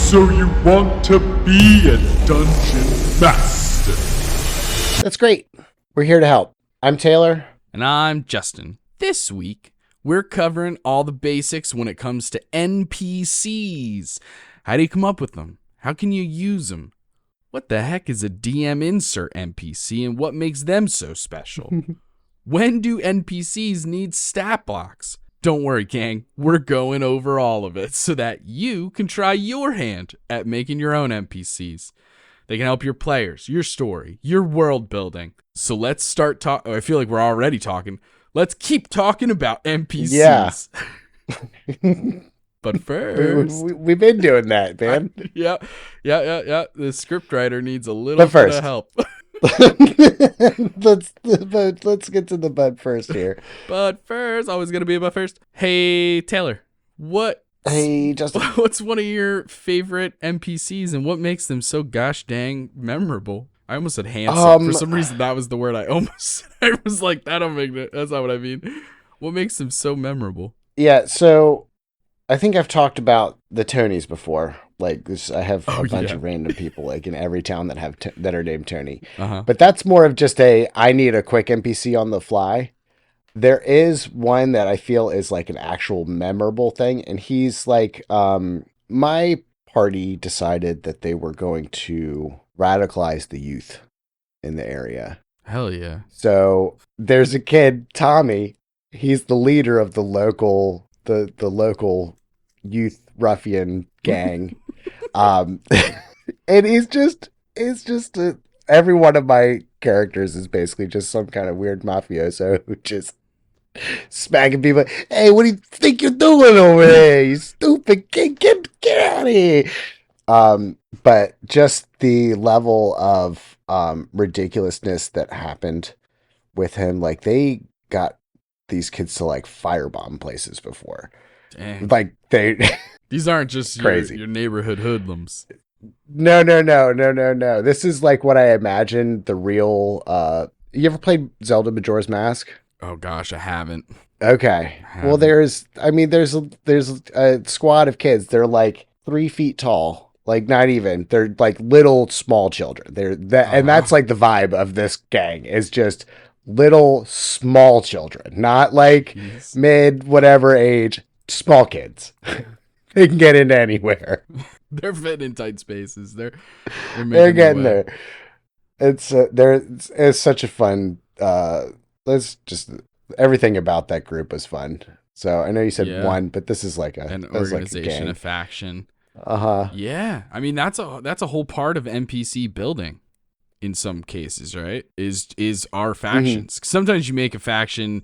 So you want to be a dungeon master? That's great. We're here to help. I'm Taylor. And I'm Justin. This week, we're covering all the basics when it comes to NPCs. How do you come up with them? How can you use them? What the heck is a DM-insert NPC and what makes them so special? When do NPCs need stat blocks? Don't worry, gang. We're going over all of it so that you can try your hand at making your own NPCs. They can help your players, your story, your world building. So let's start talking. I feel like we're already talking. Let's keep talking about NPCs. Yeah. But first, We've been doing that, man. Yeah. The scriptwriter needs a little bit of help. let's get to the bud first here. But first, always gonna be about first. Hey Taylor, Hey Justin, what's one of your favorite NPCs and what makes them so gosh dang memorable? I almost said handsome. For some reason, that was the word I almost. I was like, that don't make it. That's not what I mean. What makes them so memorable? Yeah, so I think I've talked about the Tonys before. Like this, I have a bunch of random people like in every town that have that are named Tony. But that's more of just I need a quick NPC on the fly. There is one that I feel is like an actual memorable thing, and he's like, my party decided that they were going to radicalize the youth in the area. Hell yeah! So there's a kid, Tommy. He's the leader of the local local youth ruffian gang. And every one of my characters is basically just some kind of weird mafioso who just smacking people. Hey, what do you think you're doing over there? You stupid kid, get out of here. But just the level of ridiculousness that happened with him, like they got these kids to like firebomb places before. Dang. Like these aren't just crazy. Your neighborhood hoodlums. No. This is like what I imagine the real. You ever played Zelda Majora's Mask? Oh gosh, I haven't. Okay. Well, there's a squad of kids. They're like 3 feet tall. Like not even. They're like little small children. And that's like the vibe of this gang is just little small children, not like mid whatever age. Small kids. They can get into anywhere. They're fitting in tight spaces. They're getting there. It's such a fun. Let's just everything about that group was fun. So I know you said one, but this is like an organization, like a faction. Yeah. I mean that's a whole part of NPC building. In some cases, right? Is our factions. Sometimes you make a faction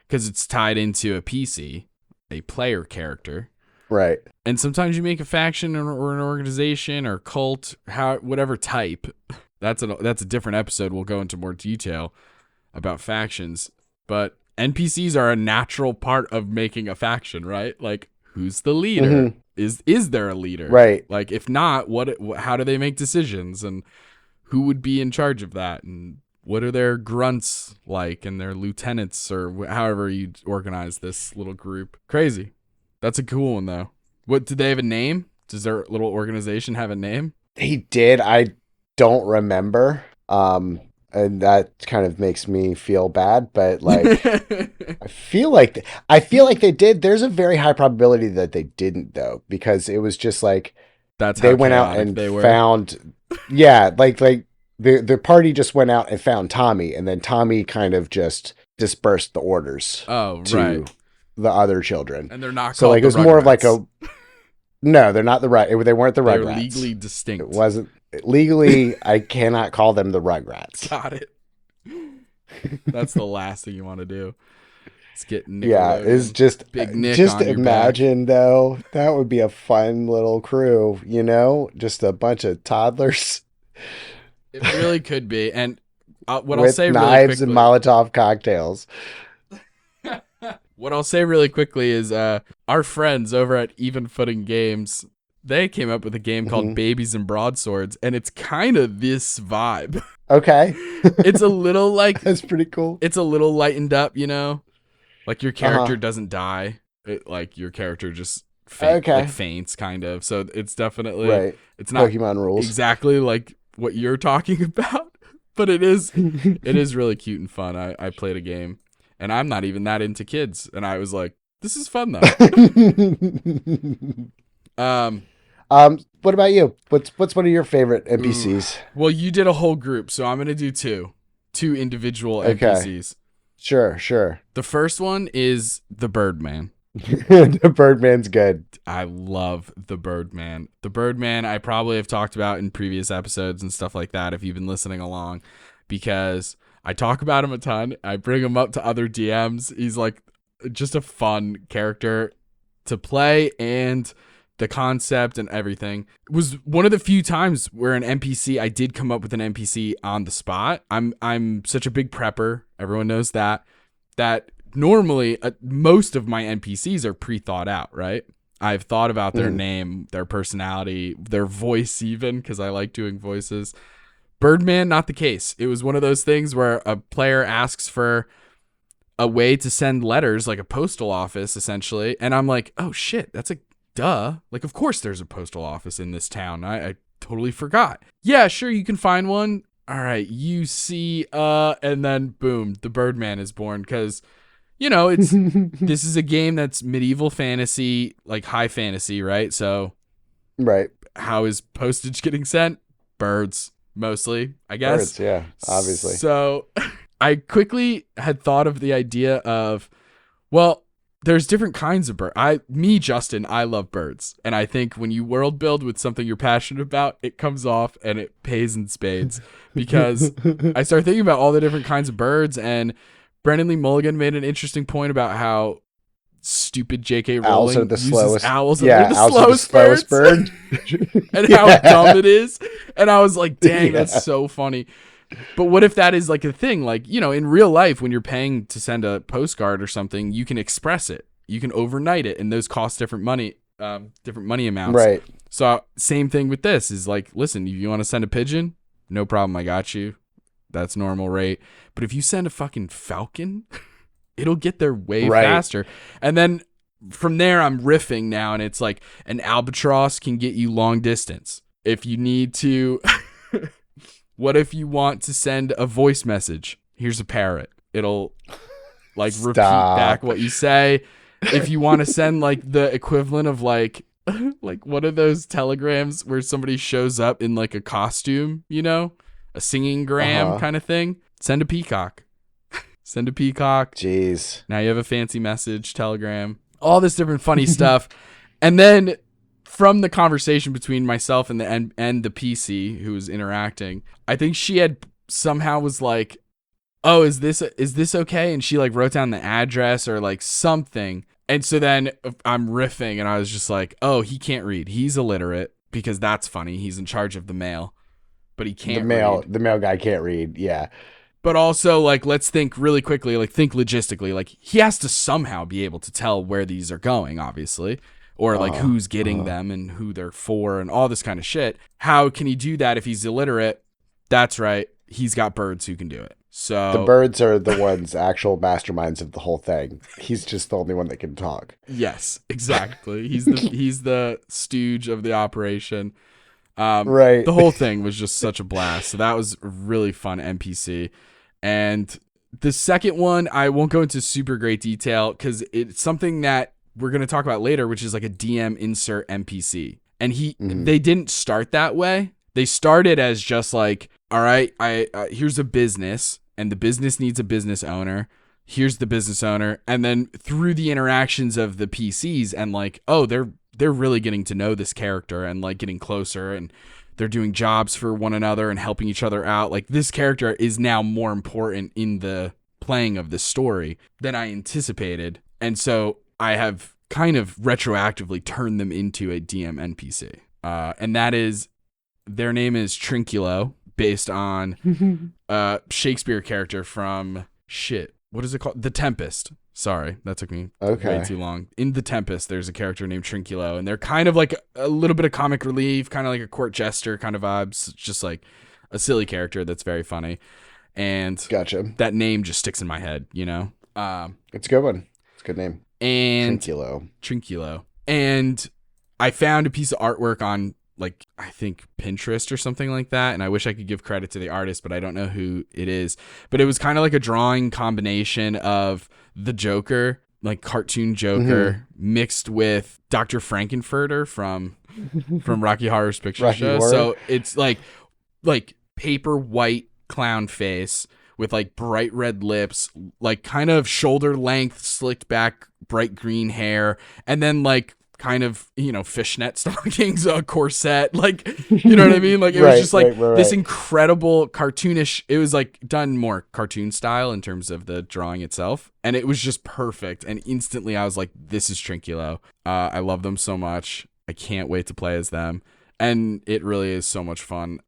because it's tied into a PC. A player character, right? And sometimes you make a faction or an organization or cult, whatever type. That's a different episode. We'll go into more detail about factions, but NPCs are a natural part of making a faction, right? Like, who's the leader? Is there a leader? Right. Like, if not, how do they make decisions, and who would be in charge of that, and what are their grunts like and their lieutenants or however you organize this little group? Crazy. That's a cool one, though. What, did they have a name? Does their little organization have a name? He did. I don't remember. And that kind of makes me feel bad, but like, I feel like they did. There's a very high probability that they didn't though, because it was just like, that's they went out and found, The party just went out and found Tommy, and then Tommy kind of just dispersed the orders to the other children. And they're not so called like it was more of like a no, they're not they weren't the They're Rugrats. legally distinct. It wasn't legally. I cannot call them the Rugrats. Got it. That's the last thing you want to do. It's getting it's just Big Nick just on your imagine though, that would be a fun little crew, just a bunch of toddlers. It really could be. And what I'll say knives really and Molotov cocktails. What I'll say really quickly is our friends over at Even Footing Games, they came up with a game called Babies and Broadswords, and it's kind of this vibe. Okay. It's a little like... That's pretty cool. It's a little lightened up, Like your character doesn't die. Like your character just like feints, kind of. So it's definitely it's not Pokemon rules exactly like what you're talking about, but it is really cute and fun. I played a game, and I'm not even that into kids, and I was like, this is fun though. What about you? What's one of your favorite NPCs? Well, you did a whole group, so I'm gonna do two individual NPCs. Sure. The first one is the Birdman. The Birdman's good. I love the Birdman. The Birdman I probably have talked about in previous episodes and stuff like that if you've been listening along, because I talk about him a ton. I bring him up to other DMs. He's like just a fun character to play, and the concept and everything. It was one of the few times where an NPC, I did come up with an NPC on the spot. I'm such a big prepper. Everyone knows that normally most of my NPCs are pre-thought out, right? I've thought about their name, their personality, their voice even, because I like doing voices. Birdman, not the case. It was one of those things where a player asks for a way to send letters, like a postal office, essentially. And I'm like, oh shit, that's a duh. Like, of course there's a postal office in this town. I totally forgot. Yeah, sure, you can find one. All right, you see, and then boom, the Birdman is born, because, you know, it's this is a game that's medieval fantasy, like high fantasy, right? So, right. How is postage getting sent? Birds, mostly, I guess. Birds, yeah, obviously. So, I quickly had thought of the idea of, well, there's different kinds of birds. Justin, I love birds. And I think when you world build with something you're passionate about, it comes off and it pays in spades. Because I started thinking about all the different kinds of birds, and Brendan Lee Mulligan made an interesting point about how stupid J.K. Rowling uses owls are the slowest bird. And how dumb it is. And I was like, dang, that's so funny. But what if that is like a thing? Like, you know, in real life, when you're paying to send a postcard or something, you can express it, you can overnight it, and those cost different money amounts. Right. So same thing with this is like, listen, if you want to send a pigeon, no problem, I got you. That's normal rate. But if you send a fucking falcon, it'll get there way faster. And then from there, I'm riffing now, and it's like an albatross can get you long distance. If you need to. What if you want to send a voice message? Here's a parrot. It'll like repeat back what you say. If you want to send like the equivalent of like one of those telegrams where somebody shows up in like a costume, you know, a singing gram kind of thing, send a peacock. Send a peacock. Jeez. Now you have a fancy message, telegram, all this different funny stuff. And then from the conversation between myself and the PC who was interacting, I think she had somehow was like, oh, is this okay? And she like wrote down the address or like something. And so then I'm riffing, and I was just like, oh, he can't read. He's illiterate, because that's funny. He's in charge of the mail, but he can't read. The mail guy can't read. Yeah. But also, like, let's think really quickly, like think logistically. Like, he has to somehow be able to tell where these are going, obviously. Or like who's getting them and who they're for and all this kind of shit. How can he do that if he's illiterate? That's right. He's got birds who can do it. So the birds are the ones actual masterminds of the whole thing. He's just the only one that can talk. Yes, exactly. He's the stooge of the operation. Right. The whole thing was just such a blast. So that was a really fun NPC. And the second one, I won't go into super great detail because it's something that we're going to talk about later, which is like a DM-insert NPC. And they didn't start that way. They started as just like, all right, here's a business, and the business needs a business owner. Here's the business owner. And then through the interactions of the PCs and like, oh, they're really getting to know this character and like getting closer, and they're doing jobs for one another and helping each other out. Like, this character is now more important in the playing of the story than I anticipated. And so I have kind of retroactively turned them into a DM NPC. And that is, their name is Trinculo, based on a Shakespeare character from, what is it called? The Tempest. Sorry, that took me way too long. In The Tempest, there's a character named Trinculo, and they're kind of like a little bit of comic relief, kind of like a court jester kind of vibes, just like a silly character that's very funny. And that name just sticks in my head, you know? It's a good one. It's a good name. And Trinculo. And I found a piece of artwork on, like, I think Pinterest or something like that. And I wish I could give credit to the artist, but I don't know who it is. But it was kind of like a drawing combination of the Joker, like cartoon Joker, mixed with Dr. Frankenfurter from Rocky Horror's Picture Show. Horror. So it's like paper white clown face with like bright red lips, like kind of shoulder length, slicked back, bright green hair, and then like kind of, fishnet stockings, a corset, like, you know what I mean? Like it was just like this incredible cartoonish, it was like done more cartoon style in terms of the drawing itself. And it was just perfect. And instantly I was like, this is Trinculo. I love them so much. I can't wait to play as them. And it really is so much fun.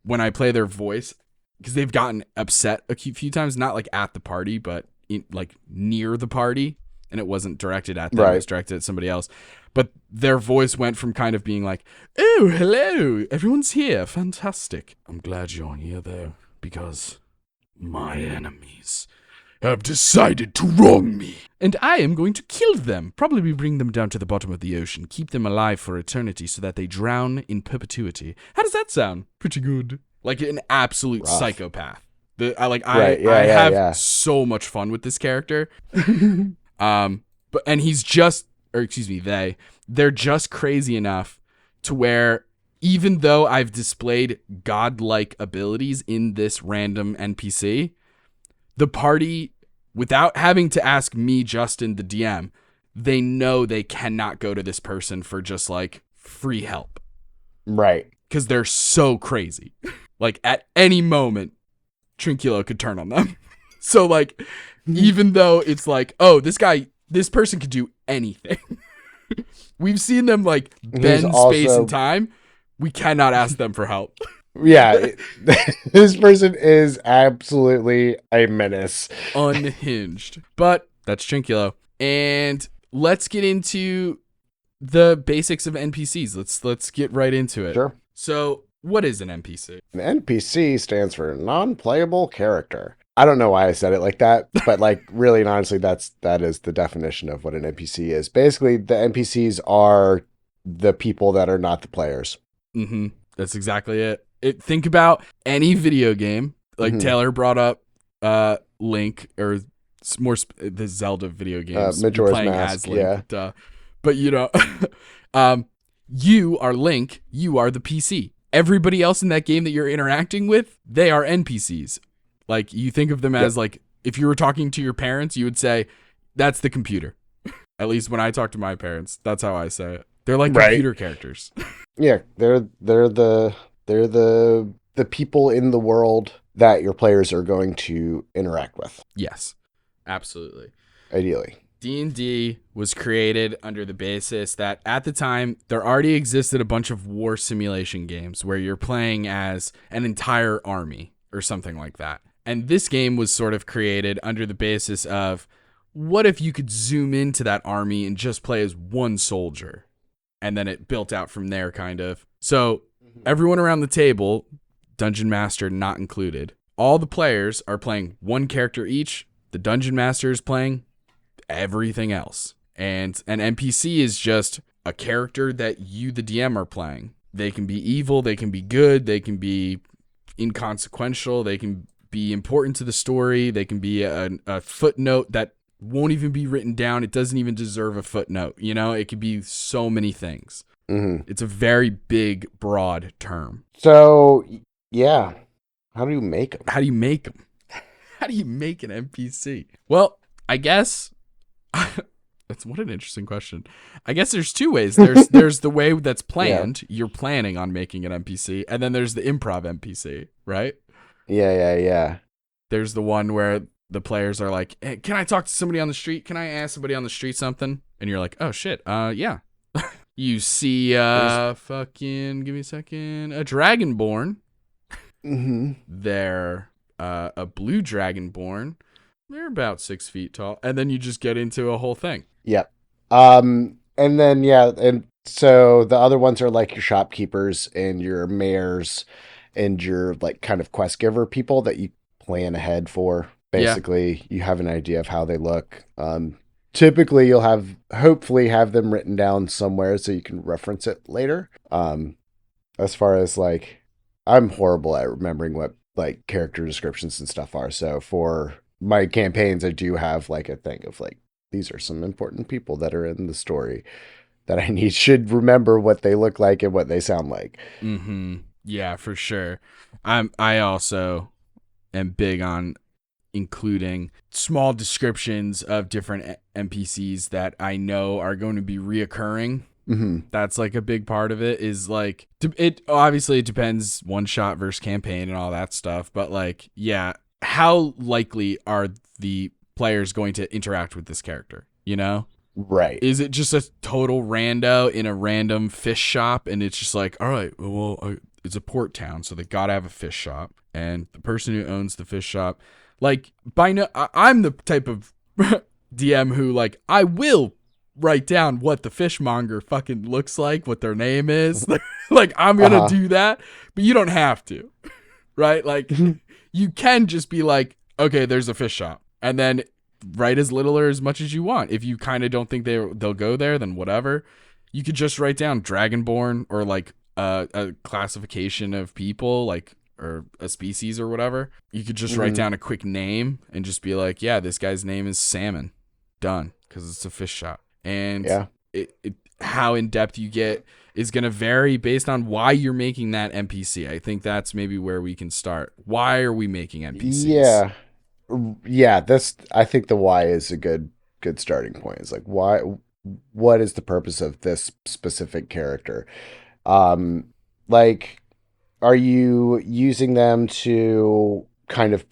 When I play their voice, because they've gotten upset a few times, not like at the party, but like near the party. And it wasn't directed at them, it was directed at somebody else. But their voice went from kind of being like, oh, hello, everyone's here, fantastic. I'm glad you're here, though, because my enemies have decided to wrong me. And I am going to kill them, probably bring them down to the bottom of the ocean, keep them alive for eternity so that they drown in perpetuity. How does that sound? Pretty good. Like an absolute psychopath. I have so much fun with this character. They're just crazy enough to where even though I've displayed godlike abilities in this random NPC, the party, without having to ask me, Justin, the DM, they know they cannot go to this person for just like free help. Right. Because they're so crazy. Like at any moment, Trinculo could turn on them. So like, even though it's like, oh, this person could do anything. We've seen them like bend space and time. We cannot ask them for help. Yeah, this person is absolutely a menace. Unhinged. But that's Trinculo. And let's get into the basics of NPCs. Let's get right into it. Sure. So, what is an NPC? An NPC stands for non-playable character. I don't know why I said it like that, but like really and honestly, that is the definition of what an NPC is. Basically, the NPCs are the people that are not the players. Mm-hmm. That's exactly it. Think about any video game. Like Taylor brought up Link, or more the Zelda video games. Majora's Mask, Link, yeah. But you are Link. You are the PC. Everybody else in that game that you're interacting with, they are NPCs. Like, you think of them as, like, if you were talking to your parents, you would say, that's the computer. At least when I talk to my parents, that's how I say it. They're like computer characters. Yeah, they're the people in the world that your players are going to interact with. Yes, absolutely. Ideally. D&D was created under the basis that at the time, there already existed a bunch of war simulation games where you're playing as an entire army or something like that. And this game was sort of created under the basis of, what if you could zoom into that army and just play as one soldier? And then it built out from there, kind of. So everyone around the table, Dungeon Master not included, all the players are playing one character each. The Dungeon Master is playing everything else. And an NPC is just a character that you, the DM, are playing. They can be evil, they can be good, they can be inconsequential, they can be important to the story, they can be a footnote that won't even be written down. It doesn't even deserve a footnote. It could be so many things. Mm-hmm. It's a very big, broad term. So, yeah. How do you make them? How do you make them? How do you make an NPC? Well, I guess that's what an interesting question. I guess there's two ways. There's the way that's planned. Yeah. You're planning on making an NPC, and then there's the improv NPC, right? Yeah. There's the one where the players are like, hey, can I talk to somebody on the street? Can I ask somebody on the street something? And you're like, oh shit, yeah. You see, give me a second, a dragonborn. Mm-hmm. They're a blue dragonborn. They're about 6 feet tall, and then you just get into a whole thing. Yep. And then and so the other ones are like your shopkeepers and your mayors and your like kind of quest giver people that you plan ahead for. Basically, you have an idea of how they look. typically you'll hopefully have them written down somewhere so you can reference it later. As far as like, I'm horrible at remembering what like character descriptions and stuff are. So for my campaigns, I do have like a thing of like, these are some important people that are in the story that should remember what they look like and what they sound like. Mm-hmm. Yeah, for sure. I also am big on including small descriptions of different NPCs that I know are going to be reoccurring. Mm-hmm. That's like a big part of it. Is like, it obviously it depends one shot versus campaign and all that stuff, but like, yeah, how likely are the players going to interact with this character, you know? Right. Is it just a total rando in a random fish shop and it's just like, all right, well, it's a port town, so they gotta have a fish shop, and the person who owns the fish shop, like, I'm the type of DM who, like, I will write down what the fishmonger fucking looks like, what their name is. Like, I'm gonna do that, but you don't have to, right? Like, you can just be like, okay, there's a fish shop, and then write as little or as much as you want. If you kind of don't think they'll go there, then whatever. You could just write down Dragonborn, or like a classification of people, like, or a species or whatever. You could just write down a quick name and just be like, yeah, this guy's name is Salmon. Done, because it's a fish shop. And how in depth you get is going to vary based on why you're making that NPC. I think that's maybe where we can start. Why are we making NPCs? Yeah, I think the why is a good starting point. It's like, why, what is the purpose of this specific character? Like, are you using them to kind of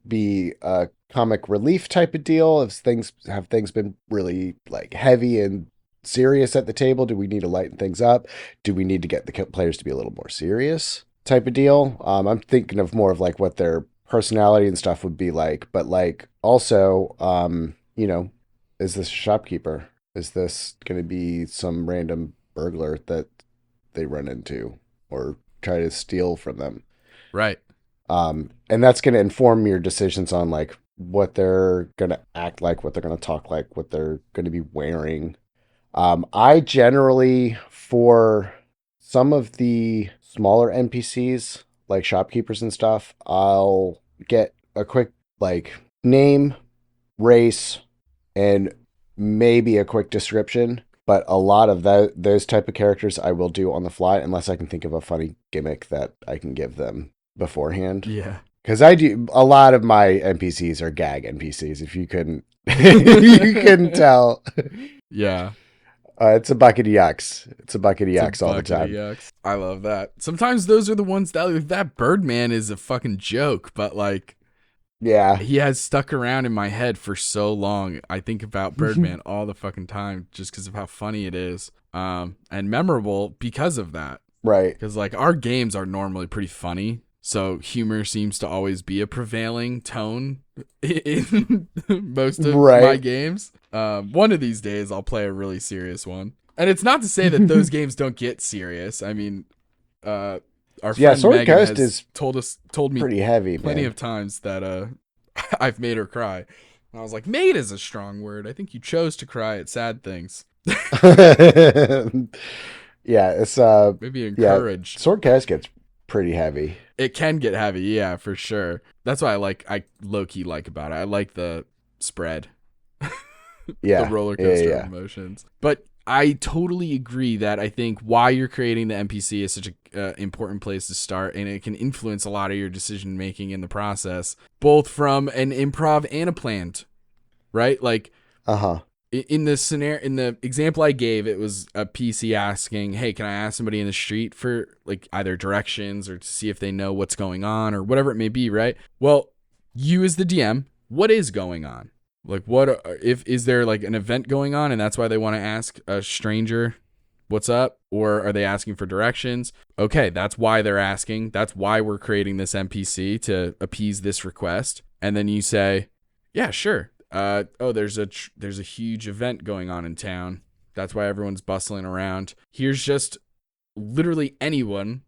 be a comic relief type of deal? Have things been really like heavy and serious at the table? Do we need to lighten things up? Do we need to get the players to be a little more serious type of deal? I'm thinking of more of like what their personality and stuff would be like, but like also, is this a shopkeeper? Is this going to be some random burglar that they run into or try to steal from them? Right. And that's going to inform your decisions on like what they're going to act like, what they're going to talk like, what they're going to be wearing. I generally, for some of the smaller NPCs, like shopkeepers and stuff, I'll get a quick like name, race, and maybe a quick description. But a lot of those type of characters I will do on the fly unless I can think of a funny gimmick that I can give them beforehand. Yeah. Because I do, a lot of my NPCs are gag NPCs, if you couldn't you couldn't tell. Yeah. It's a bucket of yucks. It's a bucket of yucks all the time. Yucks. I love that. Sometimes those are the ones that Birdman is a fucking joke, but like, yeah, he has stuck around in my head for so long. I think about Birdman all the fucking time just because of how funny it is, and memorable because of that. Right. Because like, our games are normally pretty funny, so humor seems to always be a prevailing tone in most of my games. One of these days I'll play a really serious one. And it's not to say that those games don't get serious. I mean, our friend Sword Megan Coast has told me pretty heavy, plenty man. of times that I've made her cry. And I was like, made is a strong word. I think you chose to cry at sad things. Yeah, it's maybe encouraged. Yeah, Sword Coast gets pretty heavy. It can get heavy, yeah, for sure. That's what I low-key like about it. I like the spread. Yeah. The roller coaster of emotions. But I totally agree that I think why you're creating the NPC is such an important place to start, and it can influence a lot of your decision making in the process, both from an improv and a planned, right? Like, in the scenario, in the example I gave, it was a PC asking, "Hey, can I ask somebody in the street for like either directions or to see if they know what's going on or whatever it may be?" Right? Well, you as the DM, what is going on? Like, is there like an event going on and that's why they want to ask a stranger what's up? Or are they asking for directions? Okay, that's why they're asking. That's why we're creating this NPC, to appease this request. And then you say, yeah, sure. There's a huge event going on in town. That's why everyone's bustling around. Here's just literally anyone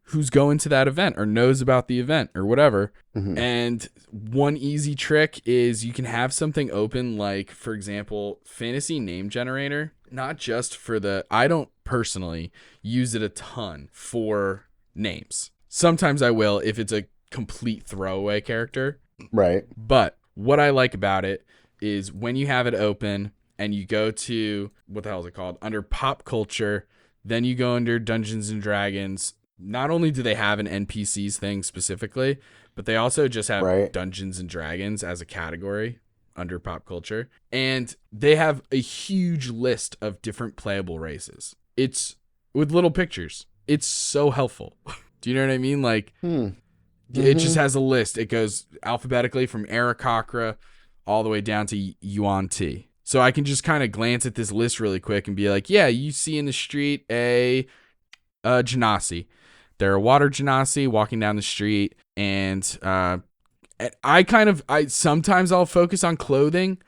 who's going to that event or knows about the event or whatever. Mm-hmm. And one easy trick is you can have something open, like, for example, fantasy name generator, not just for I don't personally use it a ton for names. Sometimes I will if it's a complete throwaway character. Right. But what I like about it is when you have it open and you go to, what the hell is it called? Under pop culture, then you go under Dungeons and Dragons. Not only do they have an NPCs thing specifically, but they also just have Dungeons and Dragons as a category under pop culture. And they have a huge list of different playable races. It's with little pictures. It's so helpful. Do you know what I mean? Like, it just has a list. It goes alphabetically from Aarakocra all the way down to Yuan Ti. So I can just kind of glance at this list really quick and be like, yeah, you see in the street a genasi. They're a water genasi walking down the street, and sometimes I'll focus on clothing.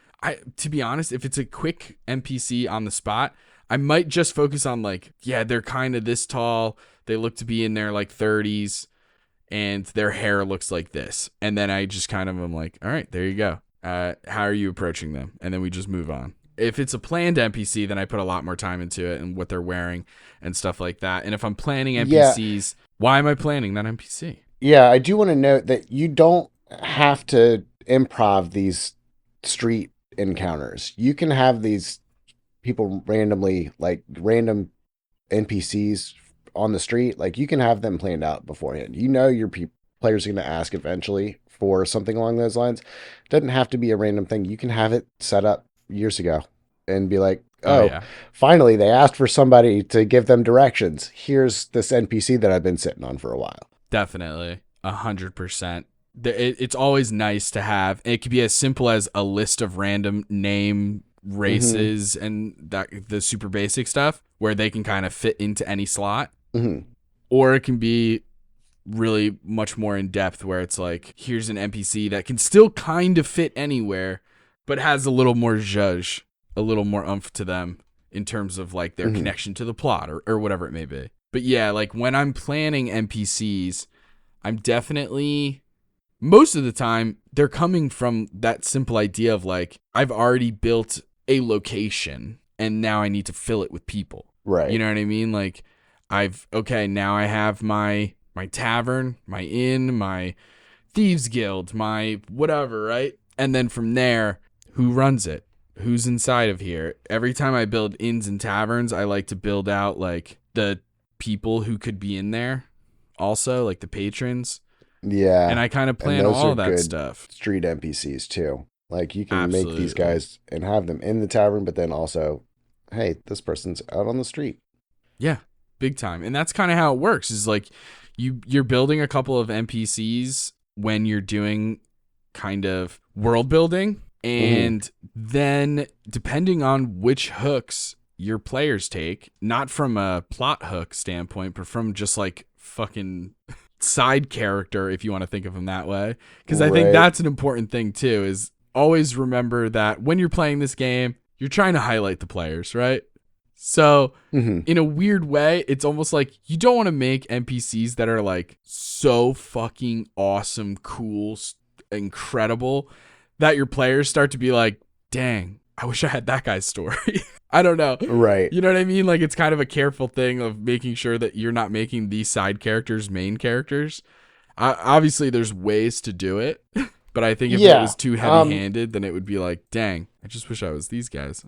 To be honest, if it's a quick NPC on the spot, I might just focus on like, yeah, they're kind of this tall. They look to be in their like 30s, and their hair looks like this. And then I just kind of am like, all right, there you go. How are you approaching them? And then we just move on. If it's a planned NPC, then I put a lot more time into it and what they're wearing and stuff like that. And if I'm planning NPCs, why am I planning that NPC? Yeah, I do want to note that you don't have to improv these street encounters. You can have these people randomly, like random NPCs on the street. Like you can have them planned out beforehand. You know your players are going to ask eventually for something along those lines. It doesn't have to be a random thing. You can have it set up years ago and be like, finally they asked for somebody to give them directions. Here's this NPC that I've been sitting on for a while. Definitely. 100%. It's always nice to have. It could be as simple as a list of random name races and the super basic stuff where they can kind of fit into any slot. Or it can be really much more in depth where it's like, here's an NPC that can still kind of fit anywhere, but has a little more zhuzh, a little more oomph to them in terms of like their connection to the plot or whatever it may be. But yeah, like when I'm planning NPCs, I'm definitely, most of the time, they're coming from that simple idea of like, I've already built a location and now I need to fill it with people. Right. You know what I mean? Like now I have my tavern, my inn, my thieves guild, my whatever, right? And then from there, who runs it? Who's inside of here? Every time I build inns and taverns, I like to build out like the people who could be in there also, like the patrons. Yeah. And I kind of plan all that stuff. Street NPCs too. Like you can make these guys and have them in the tavern, but then also, hey, this person's out on the street. Yeah, big time. And that's kind of how it works, is like you're building a couple of NPCs when you're doing kind of world building. And then depending on which hooks your players take, not from a plot hook standpoint, but from just like fucking side character, if you want to think of them that way. Because I think that's an important thing too, is always remember that when you're playing this game, you're trying to highlight the players, right? So in a weird way, it's almost like you don't want to make NPCs that are like so fucking awesome, cool, incredible that your players start to be like, dang, I wish I had that guy's story. I don't know. Right. You know what I mean? Like it's kind of a careful thing of making sure that you're not making these side characters main characters. Obviously, there's ways to do it, but I think if it was too heavy-handed, then it would be like, dang, I just wish I was these guys.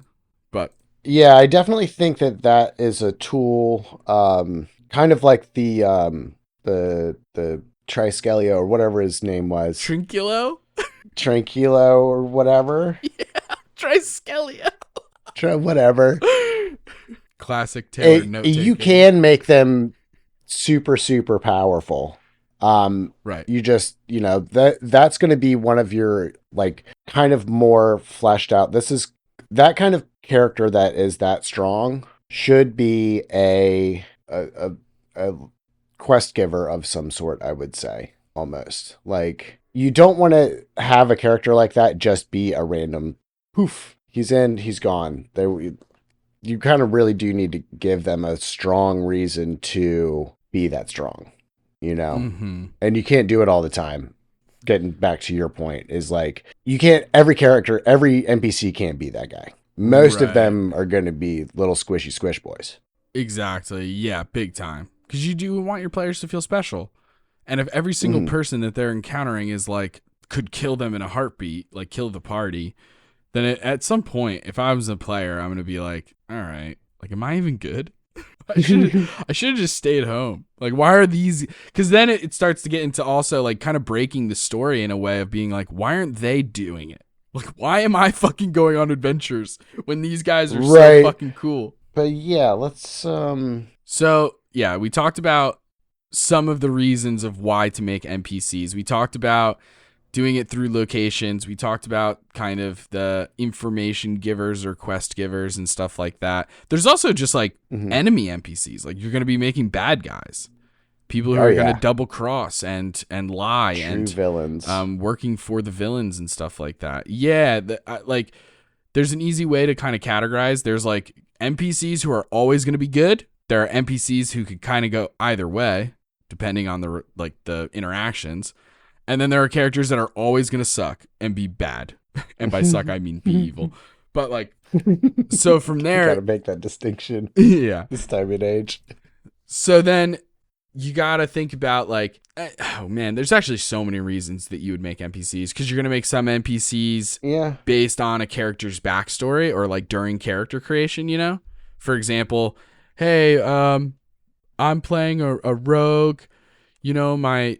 But yeah, I definitely think that is a tool, kind of like the Triskelio or whatever his name was. Trinculo or whatever. Yeah, Triskelio. Whatever. Classic Taylor note taking. You can make them super, super powerful. Right. You just, that's going to be one of your like kind of more fleshed out. This is that kind of character that is that strong should be a quest giver of some sort, I would say, almost. Like you don't want to have a character like that just be a random poof. He's in, he's gone. You kind of really do need to give them a strong reason to be that strong. you know, and you can't do it all the time. Getting back to your point is like, you can't, every NPC can't be that guy. Most of them are going to be little squishy squish boys. Exactly. Yeah, big time. Because you do want your players to feel special. And if every single person that they're encountering is like, could kill them in a heartbeat, like kill the party, then at some point, if I was a player, I'm going to be like, all right, like, am I even good? I should have just stayed home. Like, why are these? Because then it starts to get into also like kind of breaking the story in a way of being like, why aren't they doing it? Like, why am I fucking going on adventures when these guys are so fucking cool? But yeah, let's So yeah, we talked about some of the reasons of why to make NPCs. We talked about doing it through locations. We talked about kind of the information givers or quest givers and stuff like that. There's also just like enemy NPCs. Like, you're going to be making bad guys. People who are going to double cross and lie. True and villains. Working for the villains and stuff like that. Yeah, like there's an easy way to kind of categorize. There's like NPCs who are always going to be good. There are NPCs who could kind of go either way, depending on the interactions. And then there are characters that are always going to suck and be bad. And by suck, I mean be evil. But like, so from there, you gotta make that distinction. Yeah. This time and age. So then you got to think about like, oh man, there's actually so many reasons that you would make NPCs, because you're going to make some NPCs based on a character's backstory or like during character creation, you know? For example, hey, I'm playing a rogue, you know, my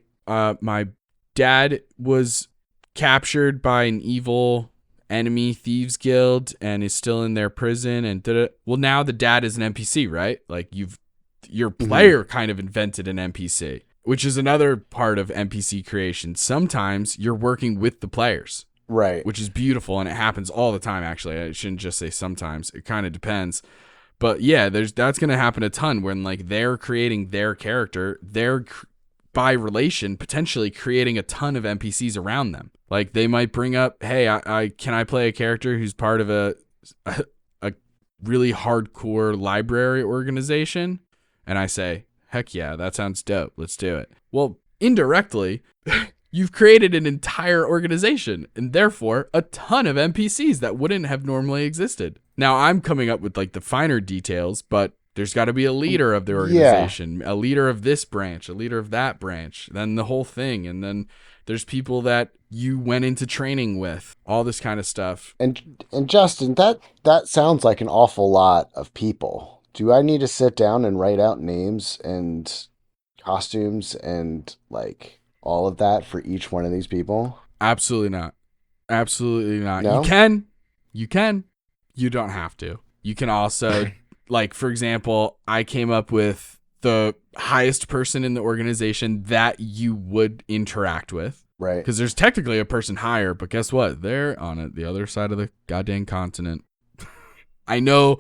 dad was captured by an evil enemy thieves guild and is still in their prison, and well, now the dad is an NPC, right? Like, your player kind of invented an NPC, which is another part of NPC creation. Sometimes you're working with the players, right? Which is beautiful, and it happens all the time. Actually, I shouldn't just say sometimes. It kind of depends. But yeah, that's going to happen a ton when like they're creating their character, they're by relation potentially creating a ton of NPCs around them. Like, they might bring up, hey, can I play a character who's part of a really hardcore library organization? And I say, heck yeah, that sounds dope. Let's do it. Well, indirectly, you've created an entire organization and therefore a ton of NPCs that wouldn't have normally existed. Now, I'm coming up with like the finer details, but there's got to be a leader of the organization, a leader of this branch, a leader of that branch, then the whole thing. And then there's people that you went into training with, all this kind of stuff. And Justin, that sounds like an awful lot of people. Do I need to sit down and write out names and costumes and like all of that for each one of these people? Absolutely not. Absolutely not. No? You can. You don't have to. You can also, like, for example, I came up with the highest person in the organization that you would interact with. Right. Because there's technically a person higher, but guess what? They're on the other side of the goddamn continent. I know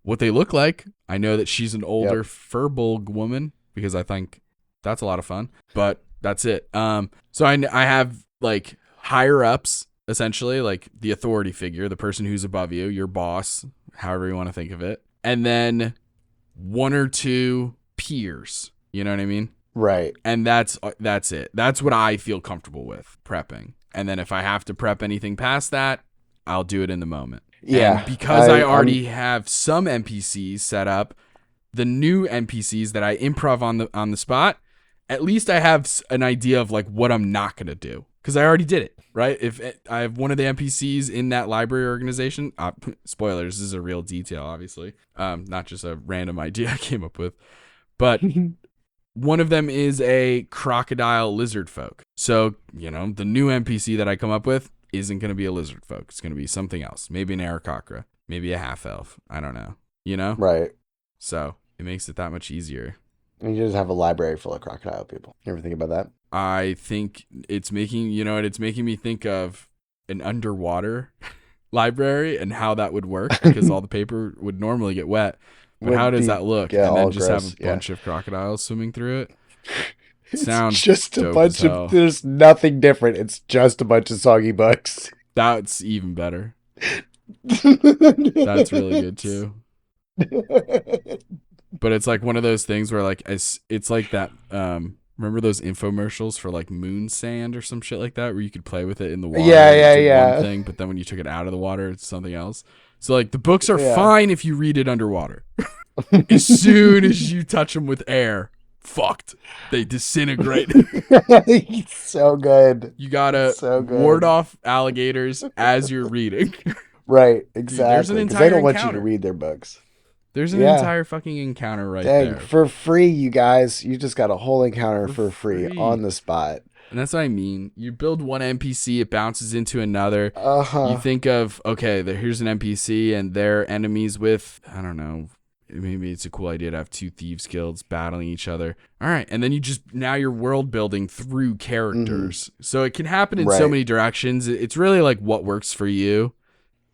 what they look like. I know that she's an older Furbolg woman, because I think that's a lot of fun. But that's it. So I have like higher ups, essentially, like the authority figure, the person who's above you, your boss, however you want to think of it. And then one or two peers. You know what I mean? Right. And that's it. That's what I feel comfortable with prepping. And then if I have to prep anything past that, I'll do it in the moment. Yeah. And because I already have some NPCs set up, the new NPCs that I improv on the spot, at least I have an idea of like what I'm not going to do, because I already did it, right? If I have one of the NPCs in that library organization, spoilers, this is a real detail, obviously, not just a random idea I came up with, but one of them is a crocodile lizard folk. So, you know, the new NPC that I come up with isn't going to be a lizard folk. It's going to be something else. Maybe an Aarakocra, maybe a half elf. I don't know, you know? Right. So it makes it that much easier. And you just have a library full of crocodile people. You ever think about that? I think it's making me think of an underwater library and how that would work, because all the paper would normally get wet. But how does that look? Yeah, and then just gross. have a bunch of crocodiles swimming through it? Sounds just a dope bunch as hell. of, there's nothing different. It's just a bunch of soggy bugs. That's even better. That's really good too. But it's like one of those things where like it's like that Remember those infomercials for like moon sand or some shit like that, where you could play with it in the water? Yeah. One thing, but then when you took it out of the water, it's something else. So like the books are fine if you read it underwater. As soon as you touch them with air, fucked. They disintegrate. So good. You gotta ward off alligators as you're reading. Right, exactly. Dude, because they don't want you to read their books. There's an entire fucking encounter right there. For free, you guys. You just got a whole encounter for free on the spot. And that's what I mean. You build one NPC, it bounces into another. Uh-huh. You think of, okay, here's an NPC and they're enemies with, I don't know, maybe it's a cool idea to have two thieves guilds battling each other. All right. And then now you're world building through characters. Mm-hmm. So it can happen in so many directions. It's really like what works for you.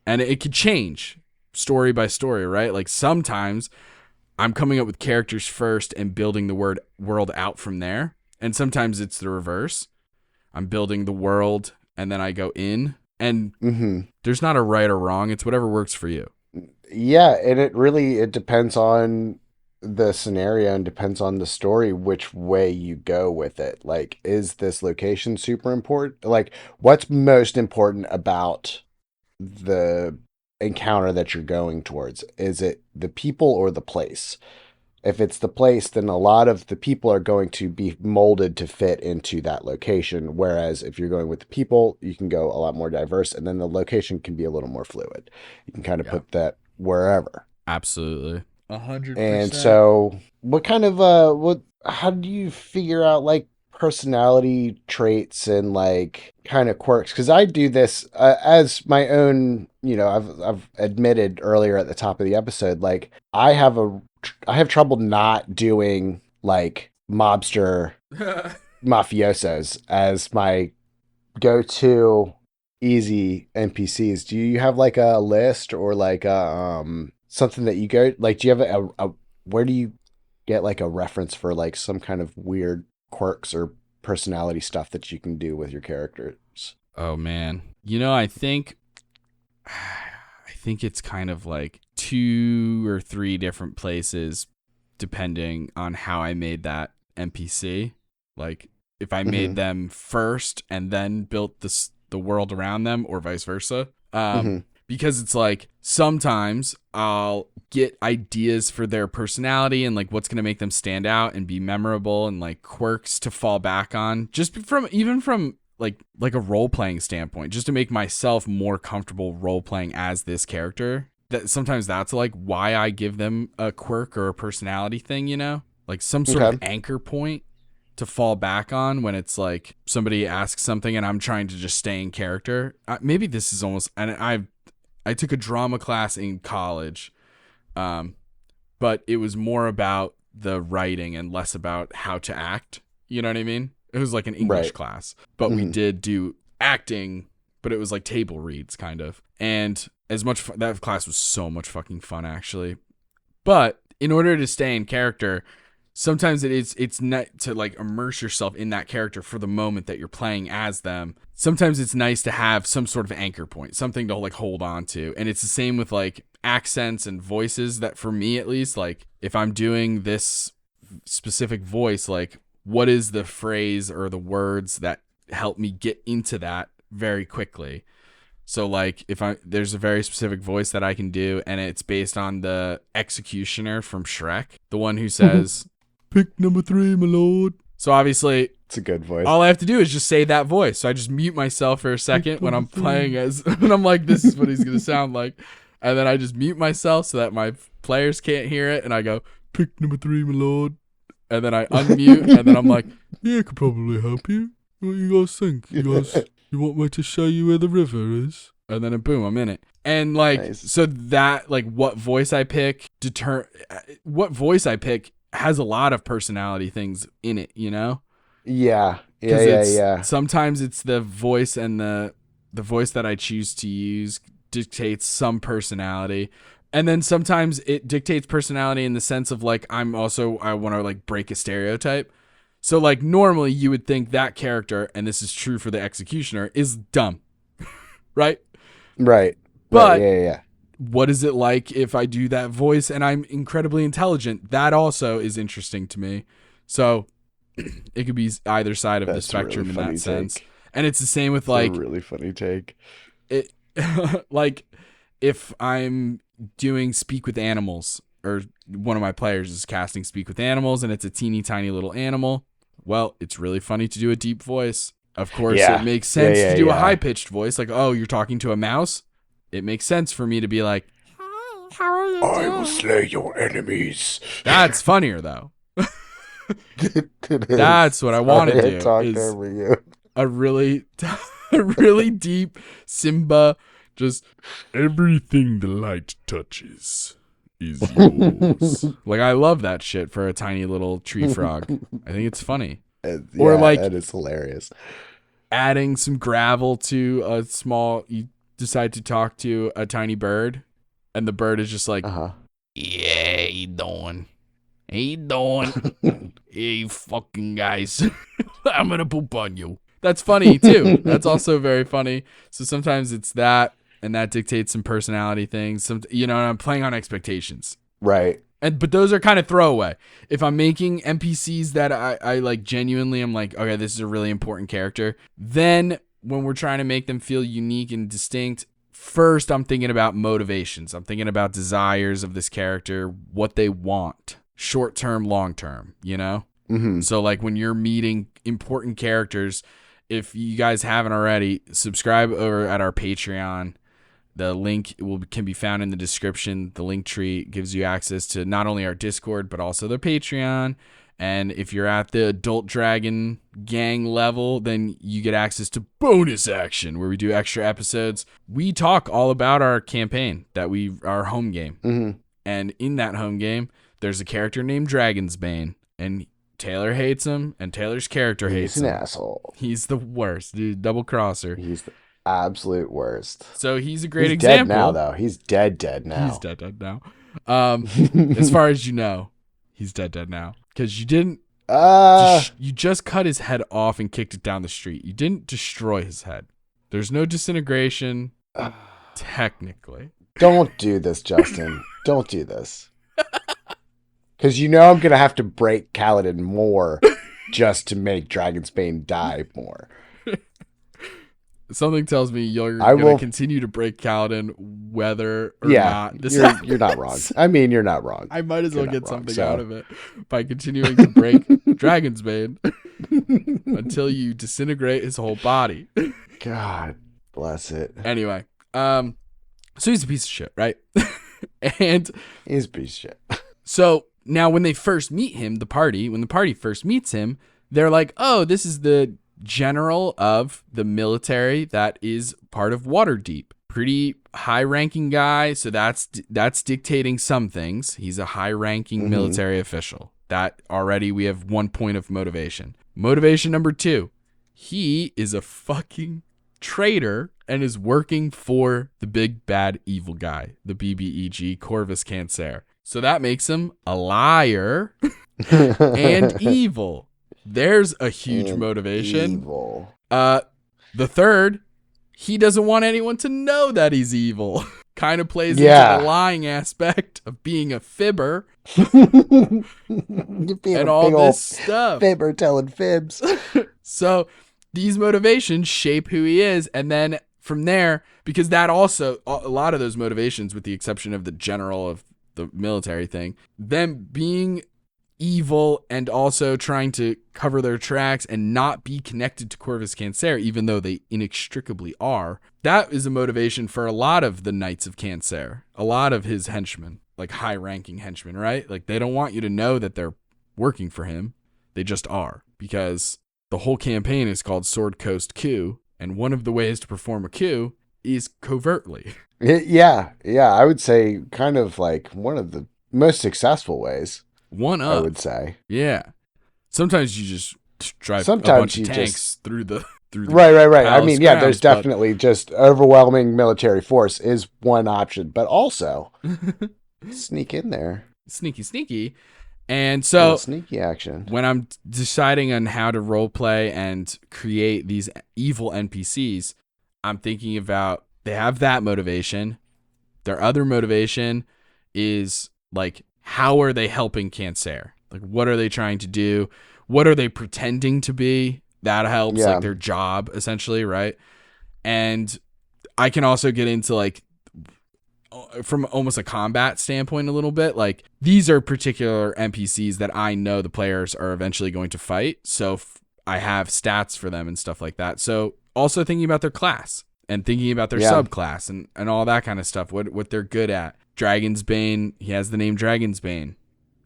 And it could change story by story, right? Like sometimes I'm coming up with characters first and building the world out from there. And sometimes it's the reverse. I'm building the world and then I go in. And there's not a right or wrong. It's whatever works for you. Yeah, and it depends on the scenario and depends on the story which way you go with it. Like, is this location super important? Like, what's most important about the encounter that you're going towards? Is it the people or the place? If it's the place, then a lot of the people are going to be molded to fit into that location. Whereas if you're going with the people, you can go a lot more diverse, and then the location can be a little more fluid. You can kind of put that wherever. Absolutely. 100%. And so what kind of, how do you figure out like personality traits and like kind of quirks? Because I do this as my own, I've admitted earlier at the top of the episode, like I have trouble not doing like mobster mafiosos as my go-to easy NPCs. Do you have like a list or like something that you go like? Do you have a where do you get like a reference for like some kind of weird quirks or personality stuff that you can do with your characters? Oh man, I think it's kind of like 2 or 3 different places depending on how I made that NPC. Like if I made them first and then built the world around them, or vice versa. Because it's like sometimes I'll get ideas for their personality and like what's going to make them stand out and be memorable and like quirks to fall back on, just from like a role-playing standpoint, just to make myself more comfortable role-playing as this character. That sometimes that's like why I give them a quirk or a personality thing, like some sort of anchor point to fall back on when it's like somebody asks something and I'm trying to just stay in character. Maybe this is almost, and I took a drama class in college, but it was more about the writing and less about how to act. You know what I mean? It was like an English class, but we did do acting, but it was like table reads kind of. And as much that class was so much fucking fun actually. But in order to stay in character, sometimes it's not to like immerse yourself in that character for the moment that you're playing as them. Sometimes it's nice to have some sort of anchor point, something to like hold on to. And it's the same with like accents and voices, that for me at least, like if I'm doing this specific voice, like what is the phrase or the words that help me get into that very quickly? So like if there's a very specific voice that I can do, and it's based on the executioner from Shrek, the one who says, "Pick number 3, my lord." So obviously it's a good voice. All I have to do is just say that voice. So I just mute myself for a second when I'm playing when I'm like, this is what he's going to sound like. And then I just mute myself so that my players can't hear it. And I go, "Pick number 3, my lord." And then I unmute, and then I'm like, "Yeah, I could probably help you. What you guys think? You want me to show you where the river is?" And then boom, I'm in it. And like, so that like what voice I pick has a lot of personality things in it, Yeah. Sometimes it's the voice, and the voice that I choose to use dictates some personality. And then sometimes it dictates personality in the sense of like, I want to like break a stereotype. So like normally you would think that character, and this is true for the executioner, is dumb, right? Right. But yeah. What is it like if I do that voice and I'm incredibly intelligent? That also is interesting to me. So It could be either side of the spectrum really in funny that sense. take. And it's the same with That's a really funny take. it like if I'm doing speak with animals, or one of my players is casting speak with animals and it's a teeny tiny little animal, well, it's really funny to do a deep voice. Of course, it makes sense to do a high pitched voice, like, oh, you're talking to a mouse. It makes sense for me to be like, how are you doing? I will slay your enemies. That's funnier though. That's what I want to do. Talk is over you. a really deep Simba, just Everything the light touches is yours. like, I love that shit for a tiny little tree frog. I think it's funny. Or like, that is hilarious. Adding some gravel to a small, you decide to talk to a tiny bird, and the bird is just like, yeah, how you doing? How you doing? Hey, fucking guys. I'm gonna poop on you. That's funny too. That's also very funny. So sometimes it's that, and that dictates some personality things. I'm playing on expectations. Right. But those are kind of throwaway. If I'm making NPCs that I like genuinely, I'm like, okay, this is a really important character. Then when we're trying to make them feel unique and distinct, first I'm thinking about motivations. I'm thinking about desires of this character, what they want, short term, long term, Mm-hmm. So like when you're meeting important characters, if you guys haven't already, subscribe over at our Patreon. The link can be found in the description. The link tree gives you access to not only our Discord, but also the Patreon. And if you're at the Adult Dragon gang level, then you get access to bonus action where we do extra episodes. We talk all about our campaign, our home game. Mm-hmm. And in that home game, there's a character named Dragonsbane. And Taylor hates him, and Taylor's character hates him. He's an asshole. He's the worst, dude. Double crosser. He's the absolute worst. So he's a great example. He's dead now, though. He's dead now. He's dead now. As far as you know, he's dead now. Because you didn't... you just cut his head off and kicked it down the street. You didn't destroy his head. There's no disintegration, technically. Don't do this, Justin. Don't do this. Because I'm going to have to break Kaladin more just to make Dragonsbane die more. Something tells me you're going to continue to break Kaladin whether or not. You're not wrong. I mean, you're not wrong. I might as well get something out of it by continuing to break Dragonsbane until you disintegrate his whole body. God bless it. Anyway, so he's a piece of shit, right? And he's a piece of shit. So now when they first meet him, when the party first meets him, they're like, oh, this is the general of the military that is part of Waterdeep. Pretty high-ranking guy, so that's dictating some things. He's a high-ranking military official. That already we have 1 point of motivation. Motivation number 2, he is a fucking traitor and is working for the big bad evil guy, the BBEG, Corvus Cancer. So that makes him a liar and evil. There's a huge motivation. Evil. The third, he doesn't want anyone to know that he's evil. Kind of plays into the lying aspect of being a fibber. And all this stuff. Fibber telling fibs. So these motivations shape who he is. And then from there, because that also, a lot of those motivations, with the exception of the general of the military thing, them being evil and also trying to cover their tracks and not be connected to Corvus Cancer, even though they inextricably are, that is a motivation for a lot of the Knights of Cancer, a lot of his henchmen, like high-ranking henchmen, right? Like, they don't want you to know that they're working for him. They just are, because the whole campaign is called Sword Coast Coup, and one of the ways to perform a coup is covertly. Yeah, I would say kind of like one of the most successful ways. I would say. Yeah. Sometimes you just drive a bunch of tanks through the Right. I mean, there's definitely just overwhelming military force is one option, but also sneak in there. Sneaky. And so sneaky action. When I'm deciding on how to role play and create these evil NPCs, I'm thinking about, they have that motivation. Their other motivation is like, how are they helping Cancer? Like, what are they trying to do? what are they pretending to be? That helps, Yeah. like their job essentially, right? And I can also get into like from almost a combat standpoint a little bit. Like these are particular NPCs that I know the players are eventually going to fight. So I have stats for them and stuff like that. So also thinking about their class and thinking about their subclass and all that kind of stuff, what they're good at. Dragon's Bane, he has the name Dragon's Bane.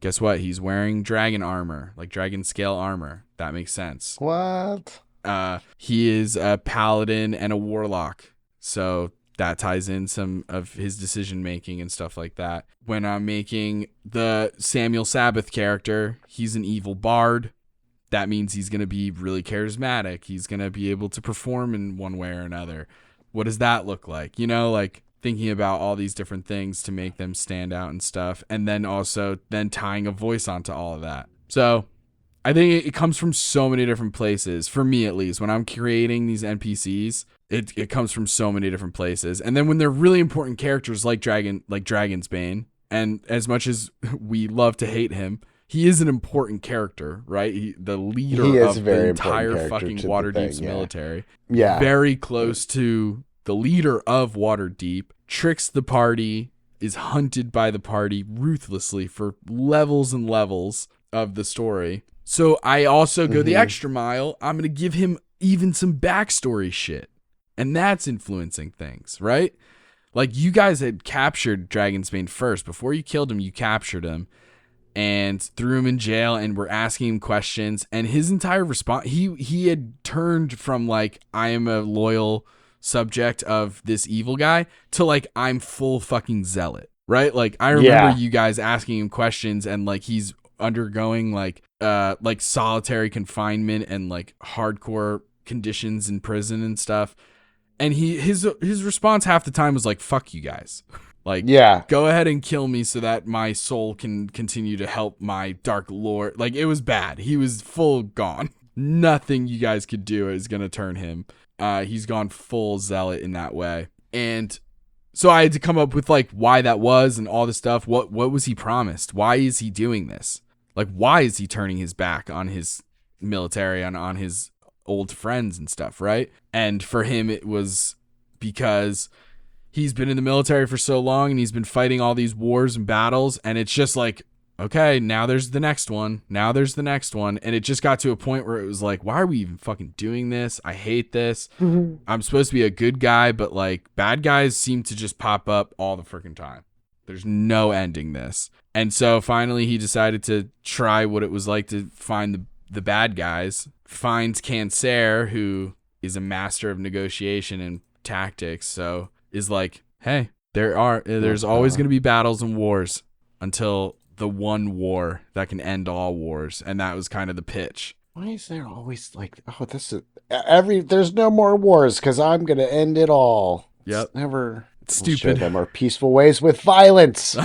Guess what? He's wearing dragon armor, like dragon scale armor. That makes sense. What? He is a paladin and a warlock. So that ties in some of his decision making and stuff like that. When I'm making the Samuel Sabbath character, he's an evil bard. That means he's going to be really charismatic. He's going to be able to perform in one way or another. What does that look like? You know, like thinking about all these different things to make them stand out and stuff. And then also then tying a voice onto all of that. So I think it comes from so many different places. For me, at least, when I'm creating these NPCs, it comes from so many different places. And then when they're really important characters like Dragon's Bane, and as much as we love to hate him, he is an important character, right? The leader of the entire fucking Waterdeep's military. Yeah. Very close to the leader of Waterdeep, tricks the party, is hunted by the party ruthlessly for levels and levels of the story. So I also go the extra mile. I'm going to give him even some backstory shit. And that's influencing things, right? Like you guys had captured Dragon's Bane first. Before you killed him, you captured him and threw him in jail and were asking him questions. And his entire response, he had turned from like, I am a loyal subject of this evil guy to like, I'm full fucking zealot, right? Like I remember you guys asking him questions and like he's undergoing like solitary confinement and like hardcore conditions in prison and stuff. And his response half the time was like, fuck you guys. Like, go ahead and kill me so that my soul can continue to help my dark lord. Like, it was bad. He was full gone. Nothing you guys could do is going to turn him. He's gone full zealot in that way. And so I had to come up with, like, why that was and all this stuff. What was he promised? Why is he doing this? Like, why is he turning his back on his military and on his old friends and stuff, right? And for him, it was because he's been in the military for so long and he's been fighting all these wars and battles, and it's just like, okay, now there's the next one. Now there's the next one. And it just got to a point where it was like, why are we even fucking doing this? I hate this. I'm supposed to be a good guy, but like bad guys seem to just pop up all the freaking time. There's no ending this. And so finally he decided to try what it was like to find the bad guys, finds Cancer, who is a master of negotiation and tactics. So is like, hey, there's always going to be battles and wars until the one war that can end all wars. And that was kind of the pitch. Why is there always like, oh, there's no more wars because I'm going to end it all. Yep. It's never stupid. Show them more peaceful ways with violence.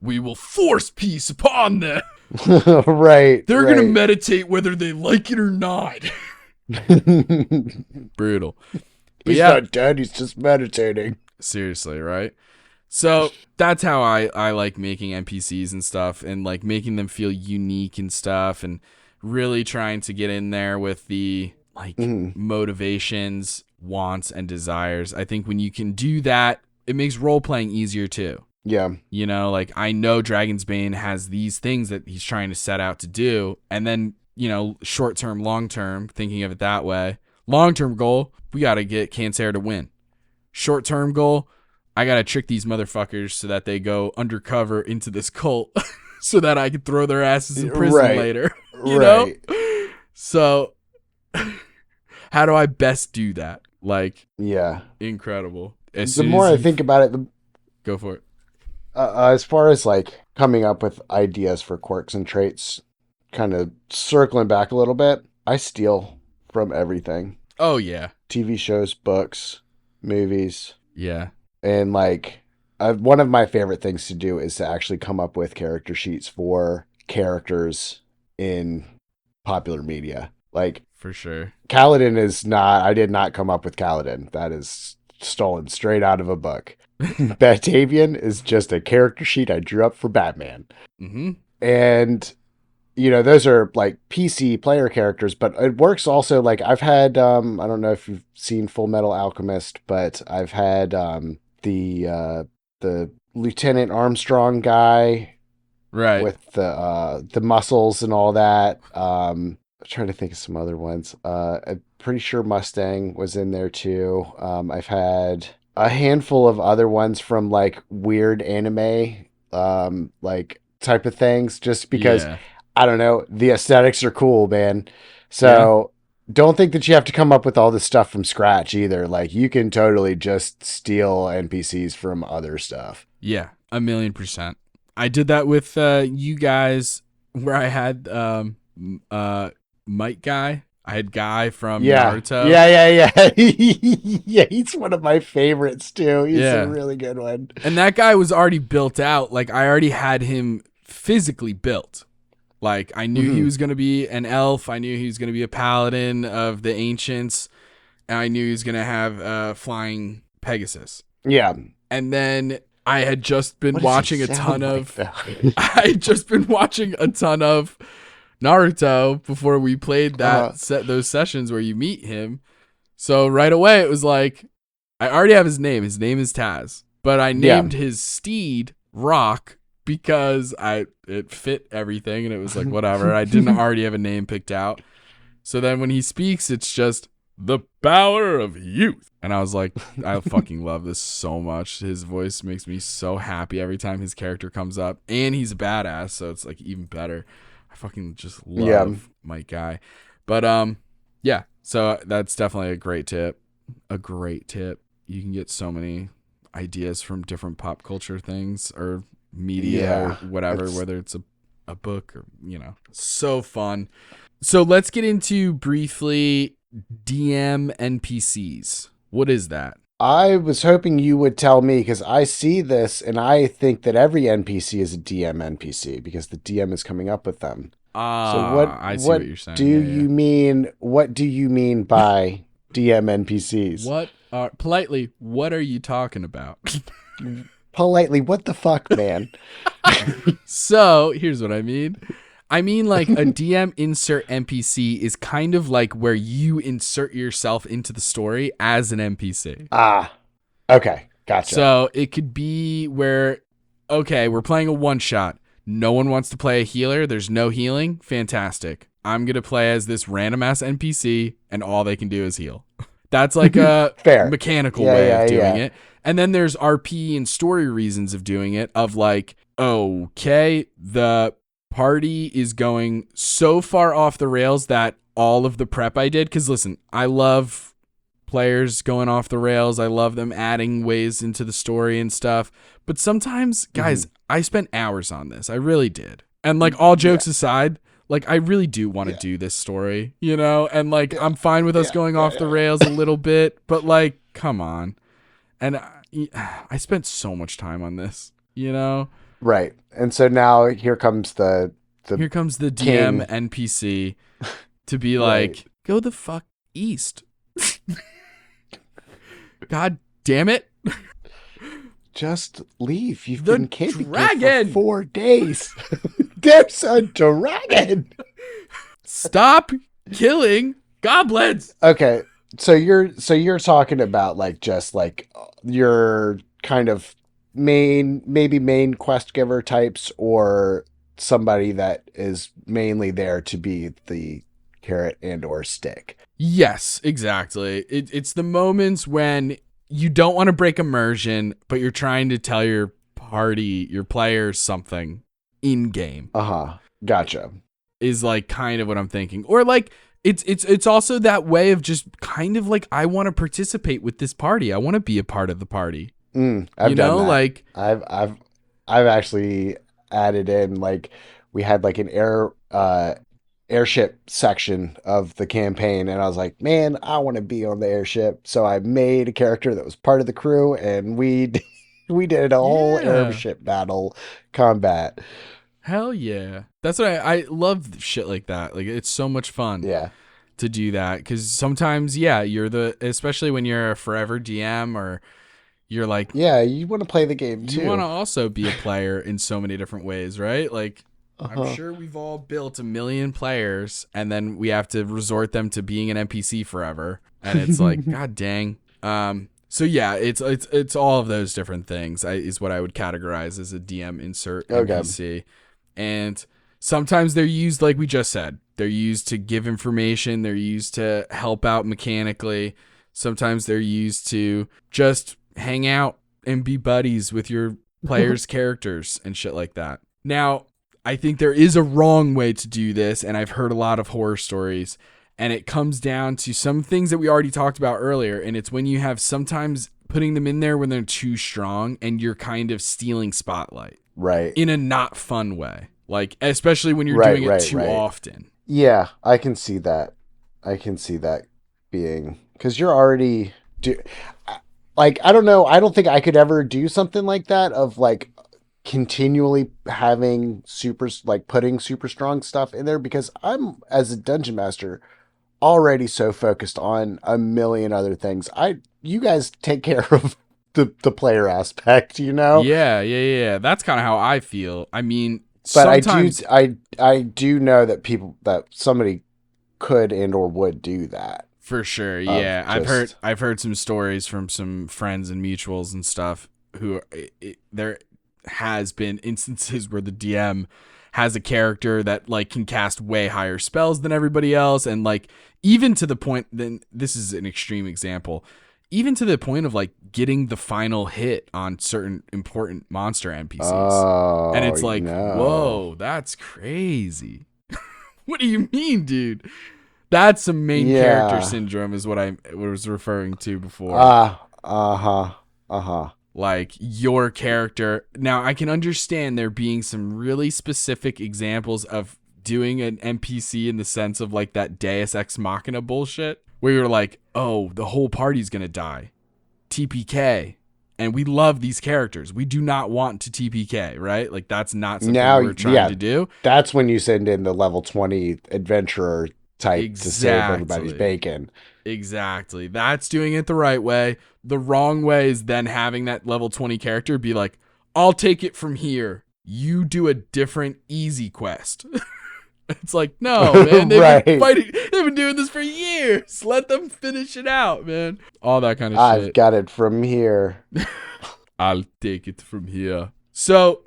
We will force peace upon them. Right. They're going to meditate whether they like it or not. Brutal. But he's not dead. He's just meditating. Seriously, right? So that's how I like making NPCs and stuff, and like making them feel unique and stuff, and really trying to get in there with the like motivations, wants, and desires. I think when you can do that, it makes role playing easier too. Yeah. You know, like I know Dragon's Bane has these things that he's trying to set out to do, and then, you know, short term, long term, thinking of it that way. Long term goal, we got to get Cancer to win. Short term goal, I got to trick these motherfuckers so that they go undercover into this cult so that I can throw their asses in prison later. You know? So how do I best do that? Like, incredible. The more I think about it, go for it. As far as like coming up with ideas for quirks and traits, kind of circling back a little bit, I steal from everything. Oh, yeah. TV shows, books, movies. Yeah. And like one of my favorite things to do is to actually come up with character sheets for characters in popular media. Like, for sure. Kaladin I did not come up with Kaladin. That is stolen straight out of a book. Batavian is just a character sheet I drew up for Batman. Mm-hmm. And those are like PC player characters, but it works also. Like I've had, I don't know if you've seen Full Metal Alchemist, but I've had the Lieutenant Armstrong guy Right. with the muscles and all that. I'm trying to think of some other ones. I'm pretty sure Mustang was in there too. I've had a handful of other ones from like weird anime, like type of things, just because Yeah. I don't know, the aesthetics are cool, man. Yeah. So don't think that you have to come up with all this stuff from scratch either. Like you can totally just steal NPCs from other stuff. Yeah. 1,000,000%. I did that with you guys where I had Mike Guy. I had Guy from Yeah. Naruto. Yeah. Yeah, he's one of my favorites too. He's a really good one. And that guy was already built out. Like I already had him physically built. Like I knew he was going to be an elf. I knew he was going to be a paladin of the ancients. And I knew he was going to have flying Pegasus. Yeah. And then I had just been watching a ton of I had just been watching a ton of Naruto before we played that those sessions where you meet him. So right away it was like I already have his name. His name is Taz, but I named his steed Rock because it fit everything and it was like whatever. I didn't already have a name picked out. So then when he speaks, it's just the power of youth. And I was like, I fucking love this so much. His voice makes me so happy every time his character comes up. And he's a badass, so it's like even better. I fucking just love Mike Guy. But yeah, so that's definitely a great tip. A great tip. You can get so many ideas from different pop culture things or media or whatever, whether it's a book or, so fun. So let's get into briefly DM-NPCs. What is that? I was hoping you would tell me because I see this and I think that every NPC is a DM-NPC because the DM is coming up with them. So what you're saying. You mean? What do you mean by DM-NPCs? What are you talking about? Politely, what the fuck, man? So here's what I mean. I mean, like a DM-insert NPC is kind of like where you insert yourself into the story as an NPC. Okay, gotcha. So it could be where, okay, we're playing a one-shot. No one wants to play a healer. There's no healing. Fantastic. I'm going to play as this random-ass NPC, and all they can do is heal. That's like a mechanical way of doing it. And then there's RP and story reasons of doing it, of like, okay, the party is going so far off the rails that all of the prep I did, because listen, I love players going off the rails. I love them adding ways into the story and stuff. But sometimes, guys, I spent hours on this. I really did. And like all jokes aside, like I really do want to do this story, and like I'm fine with us going off the rails a little bit, but like, come on. And I spent so much time on this, Right. And so now here comes the DM NPC to be like, go the fuck east. God damn it. Just leave. You've been camping here for 4 days. There's a dragon. Stop killing goblins. Okay. So you're talking about like just like your kind of main quest giver types, or somebody that is mainly there to be the carrot and or stick. Yes, exactly. It's the moments when you don't want to break immersion, but you're trying to tell your players something in game. Gotcha. Is like kind of what I'm thinking. Or like it's also that way of just kind of like, I want to participate with this party. I want to be a part of the party. I've done that. Like I've actually added in, like, we had like an airship section of the campaign, and I was like, man, I want to be on the airship. So I made a character that was part of the crew, and we did a whole airship battle combat. Hell yeah. That's what I love shit like that. Like, it's so much fun to do that, because sometimes you're especially when you're a forever DM, or you're like, you want to play the game too. You want to also be a player in so many different ways, right? Like, I'm sure we've all built a million players, and then we have to resort them to being an NPC forever, and it's like, god dang. So yeah, it's all of those different things is what I would categorize as a DM-insert NPC, and sometimes they're used like we just said. They're used to give information. They're used to help out mechanically. Sometimes they're used to just hang out and be buddies with your players' characters and shit like that. Now, I think there is a wrong way to do this, and I've heard a lot of horror stories, and it comes down to some things that we already talked about earlier, and it's when you have sometimes putting them in there when they're too strong and you're kind of stealing spotlight. Right. In a not fun way. Like, especially when you're doing it too often. Yeah, I can see that. I can see that being... Because you're already... Like, I don't know. I don't think I could ever do something like that of, like, continually having putting super strong stuff in there, because I'm, as a dungeon master, already so focused on a million other things. You guys take care of the player aspect, you know? Yeah. That's kind of how I feel. I mean, but sometimes... I do know that somebody could and or would do that. For sure, yeah. I've heard some stories from some friends and mutuals and stuff who there has been instances where the DM has a character that like can cast way higher spells than everybody else, and like even to the point, then this is an extreme example, even to the point of like getting the final hit on certain important monster NPCs. And it's like, whoa, that's crazy. What do you mean, dude? That's some main character syndrome is what I was referring to before. Like your character. Now, I can understand there being some really specific examples of doing an NPC in the sense of like that Deus Ex Machina bullshit, where you're like, oh, the whole party's going to die. TPK. And we love these characters. We do not want to TPK, right? Like that's not something we're trying to do. That's when you send in the level 20 adventurer type to save everybody's bacon. Exactly. That's doing it the right way. The wrong way is then having that level 20 character be like, I'll take it from here. You do a different easy quest. It's like, no, man. They've been fighting. They've been doing this for years. Let them finish it out, man. All that kind of shit. I've got it from here. I'll take it from here. So,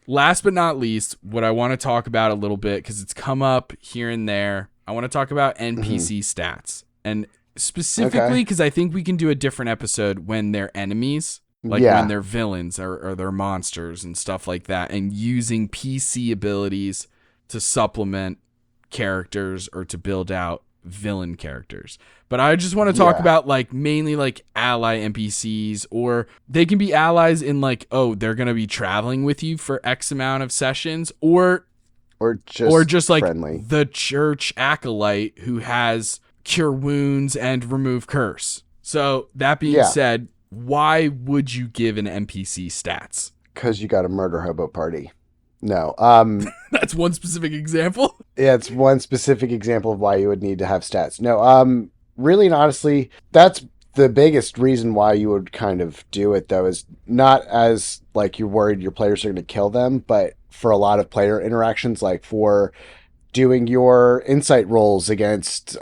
last but not least, what I want to talk about a little bit, because it's come up here and there, I want to talk about NPC stats. And specifically because I think we can do a different episode when they're enemies, like when they're villains or they're monsters and stuff like that, and using PC abilities to supplement characters or to build out villain characters. But I just want to talk about like mainly like ally NPCs, or they can be allies in like, oh, they're going to be traveling with you for X amount of sessions, or just like friendly. The church acolyte who has cure wounds and remove curse. So that being said, why would you give an NPC stats? Because you got a murder hobo party. No. That's one specific example? Yeah, it's one specific example of why you would need to have stats. No, really and honestly, that's the biggest reason why you would kind of do it, though, is not as like you're worried your players are going to kill them, but for a lot of player interactions, like for doing your insight rolls against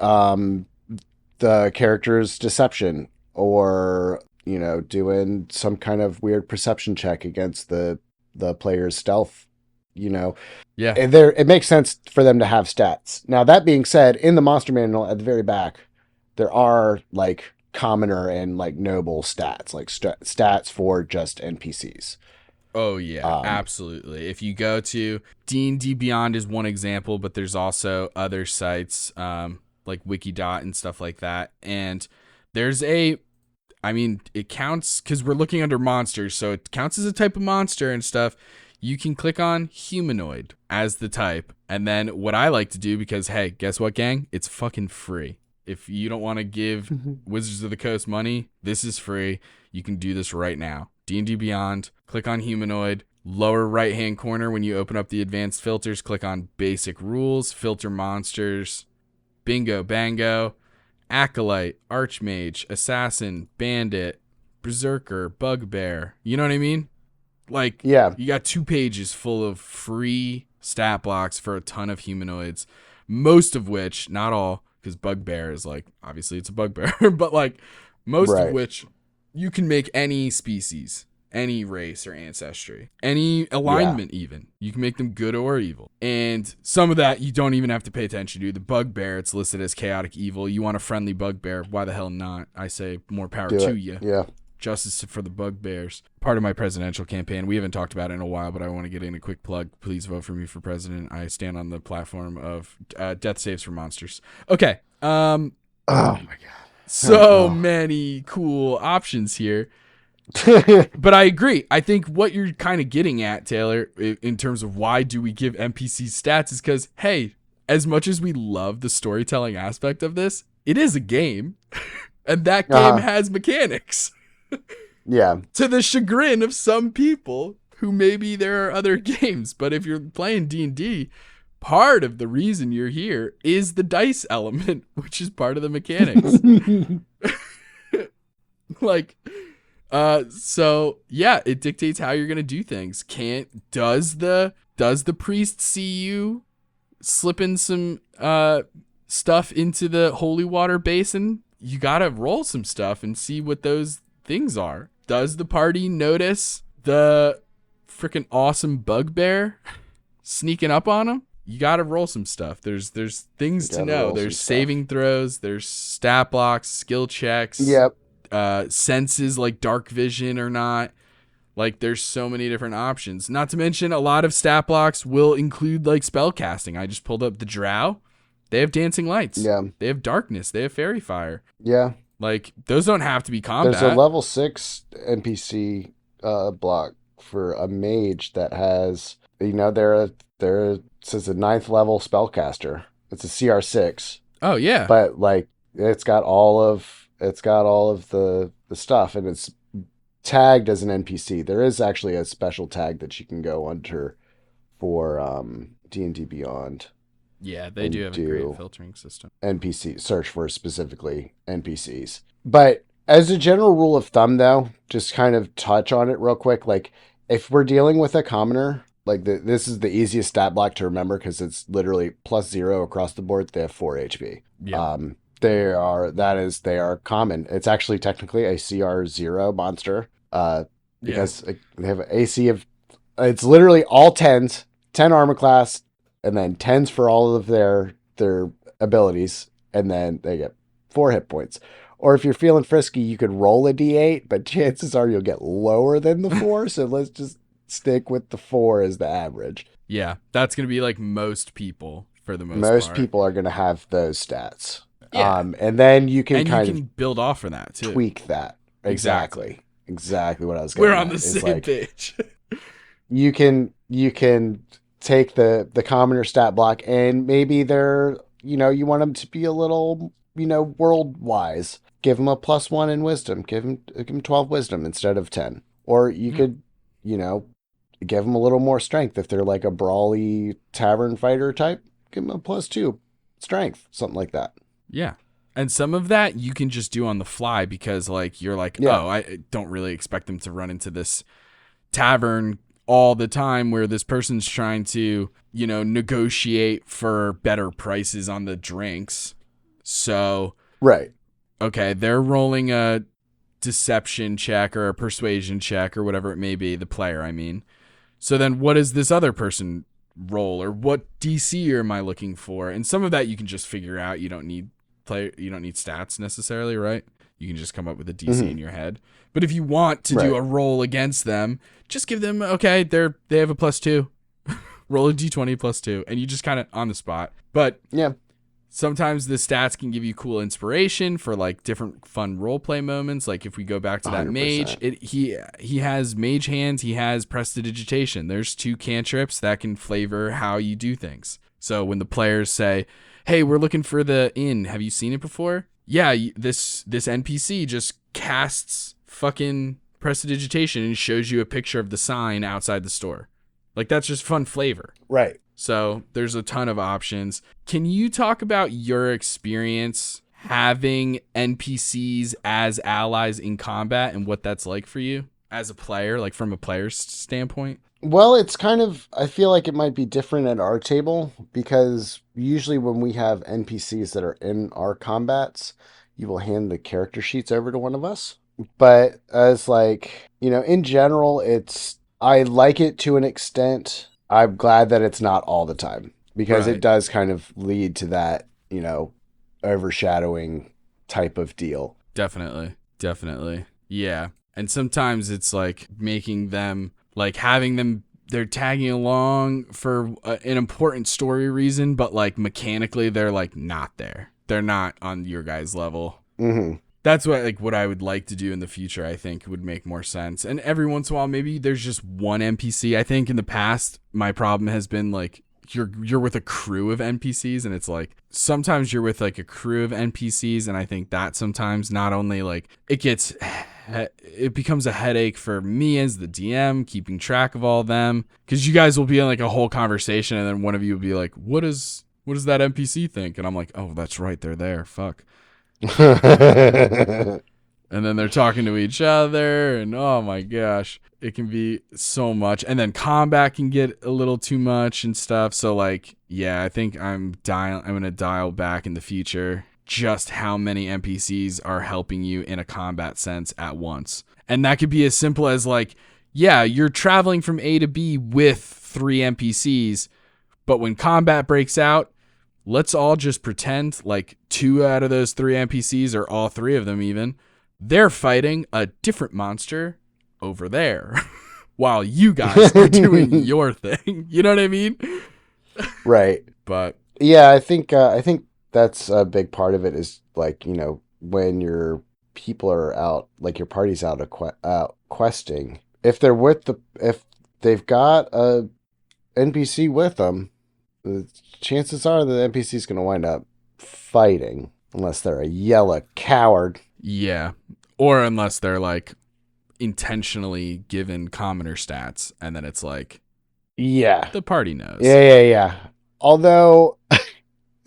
the character's deception, or, you know, doing some kind of weird perception check against the player's stealth, you know. Yeah. And it makes sense for them to have stats. Now, that being said, in the monster manual at the very back, there are like commoner and like noble stats, like stats for just NPCs. Oh, yeah, absolutely. If you go to D&D Beyond is one example, but there's also other sites like Wikidot and stuff like that. And there's it counts because we're looking under monsters, so it counts as a type of monster and stuff. You can click on humanoid as the type. And then what I like to do, because, hey, guess what, gang? It's fucking free. If you don't want to give Wizards of the Coast money, this is free. You can do this right now. D&D Beyond, click on humanoid, lower right-hand corner when you open up the advanced filters, click on basic rules, filter monsters, bingo, bango, acolyte, archmage, assassin, bandit, berserker, bugbear. You know what I mean? Like, you got 2 pages full of free stat blocks for a ton of humanoids, most of which, not all, because bugbear is like, obviously it's a bugbear, but like most of which you can make any species, any race or ancestry, any alignment even. You can make them good or evil. And some of that you don't even have to pay attention to. The bugbear, it's listed as chaotic evil. You want a friendly bugbear, why the hell not? I say more power to you. Yeah. Justice for the bugbears. Part of my presidential campaign. We haven't talked about it in a while, but I want to get in a quick plug. Please vote for me for president. I stand on the platform of death saves for monsters. Okay. Oh my God. So many cool options here. But I agree. I think what you're kind of getting at, Taylor, in terms of why do we give NPCs stats is because, hey, as much as we love the storytelling aspect of this, it is a game. And that game has mechanics. Yeah. To the chagrin of some people who maybe there are other games. But if you're playing D&D, part of the reason you're here is the dice element, which is part of the mechanics. So yeah, it dictates how you're gonna do things. Does the priest see you slipping some stuff into the holy water basin? You gotta roll some stuff and see what those things are. Does the party notice the freaking awesome bugbear sneaking up on them? You gotta roll some stuff. There's things to know. There's saving throws. There's stat blocks, skill checks. Yep. Senses like dark vision or not. Like there's so many different options. Not to mention a lot of stat blocks will include like spell casting. I just pulled up the drow. They have dancing lights. Yeah. They have darkness. They have fairy fire. Yeah. Like those don't have to be combat. There's a level 6 NPC block for a mage that has, they're it says a 9th level spellcaster. It's a CR6. Oh yeah. But like it's got all of the stuff, and it's tagged as an NPC. There is actually a special tag that you can go under for D&D Beyond. Yeah, they do have a great filtering system. NPC search for specifically NPCs. But as a general rule of thumb, though, just kind of touch on it real quick. Like if we're dealing with a commoner, like this is the easiest stat block to remember because it's literally +0 across the board. They have 4 HP. Yeah. They are common. It's actually technically a CR0 monster. Because they have an AC of, it's literally all 10s, 10 armor class, and then 10s for all of their abilities, and then they get 4 hit points. Or if you're feeling frisky, you could roll a d8, but chances are you'll get lower than the 4, so let's just stick with the 4 as the average. Yeah, that's going to be like most people for the most part. Most people are going to have those stats. Yeah. And then you can build off of that too. Tweak that. Exactly what I was going. We're on the same page. you can take the commoner stat block, and maybe they're, you want them to be a little, world wise. Give them a +1 in wisdom. Give them 12 wisdom instead of 10. Or you could, give them a little more strength if they're like a brawly tavern fighter type. Give them a +2 strength, something like that. Yeah. And some of that you can just do on the fly because like you're like, oh, I don't really expect them to run into this tavern all the time where this person's trying to, negotiate for better prices on the drinks. So, right. Okay, they're rolling a deception check or a persuasion check or whatever it may be, the player, I mean. So then what does this other person roll, or what DC am I looking for? And some of that you can just figure out. You don't need stats necessarily, right? You can just come up with a DC in your head. But if you want to do a roll against them, just give them, okay, they have a +2. Roll a d20 +2, and you just kind of on the spot. But yeah, sometimes the stats can give you cool inspiration for like different fun role play moments. Like if we go back to that 100%. Mage, he has mage hands, he has prestidigitation. There's 2 cantrips that can flavor how you do things. So when the players say, hey, we're looking for the inn, have you seen it before? Yeah, this NPC just casts fucking prestidigitation and shows you a picture of the sign outside the store. Like that's just fun flavor. Right. So there's a ton of options. Can you talk about your experience having NPCs as allies in combat and what that's like for you as a player, like from a player's standpoint? Well, it's kind of, I feel like it might be different at our table because usually when we have NPCs that are in our combats, you will hand the character sheets over to one of us. But as like, in general, I like it to an extent. I'm glad that it's not all the time because it Right. does kind of lead to that, overshadowing type of deal. Definitely. Definitely. Yeah. And sometimes it's like making them, like having them, they're tagging along for an important story reason, but like mechanically they're like not there. They're not on your guys' level. Hmm. That's what I would like to do in the future. I think would make more sense. And every once in a while, maybe there's just one NPC. I think in the past, my problem has been like you're with a crew of NPCs, and it's like sometimes you're with like a crew of NPCs, and I think that sometimes not only like it becomes a headache for me as the DM keeping track of all of them, because you guys will be in like a whole conversation, and then one of you will be like, what does that NPC think? And I'm like, oh, that's right, they're there. Fuck. And then they're talking to each other, and oh my gosh, it can be so much. And then combat can get a little too much and stuff. So like, yeah, I think I'm gonna dial back in the future just how many NPCs are helping you in a combat sense at once. And that could be as simple as like, yeah, you're traveling from A to B with 3 NPCs, but when combat breaks out, let's all just pretend like 2 out of those 3 NPCs, or all 3 of them even, they're fighting a different monster over there while you guys are doing your thing. You know what I mean? Right. But yeah, I think that's a big part of it is like, when your people are out, like your party's out questing, if they've got a NPC with them, the chances are the NPC is going to wind up fighting unless they're a yellow coward. yeah, or unless they're like intentionally given commoner stats, and then it's like, Yeah. the party knows. Yeah. Although,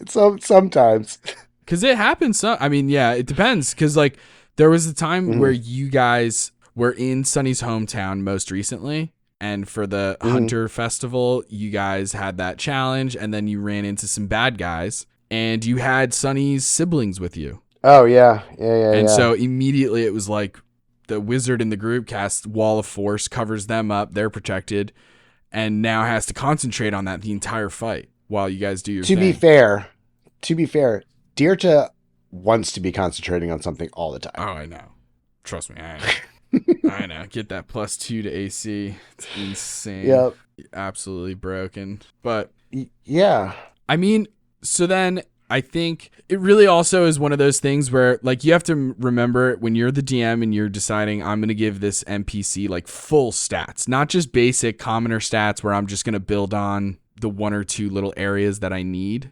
sometimes. Because it happens. I mean, yeah, it depends. Because like there was a time where you guys were in Sunny's hometown most recently, and for the Hunter Festival, you guys had that challenge, and then you ran into some bad guys, and you had Sunny's siblings with you. Oh yeah. And so immediately it was like the wizard in the group casts Wall of Force, covers them up, they're protected, and now has to concentrate on that the entire fight while you guys do your thing. To be fair, Deirdre wants to be concentrating on something all the time. Oh, I know. Trust me, I know. Get that +2 to AC. It's insane. Yep. Absolutely broken. But yeah. I mean, so then I think it really also is one of those things where like you have to remember when you're the DM and you're deciding I'm going to give this NPC like full stats, not just basic commoner stats where I'm just going to build on the 1 or 2 little areas that I need,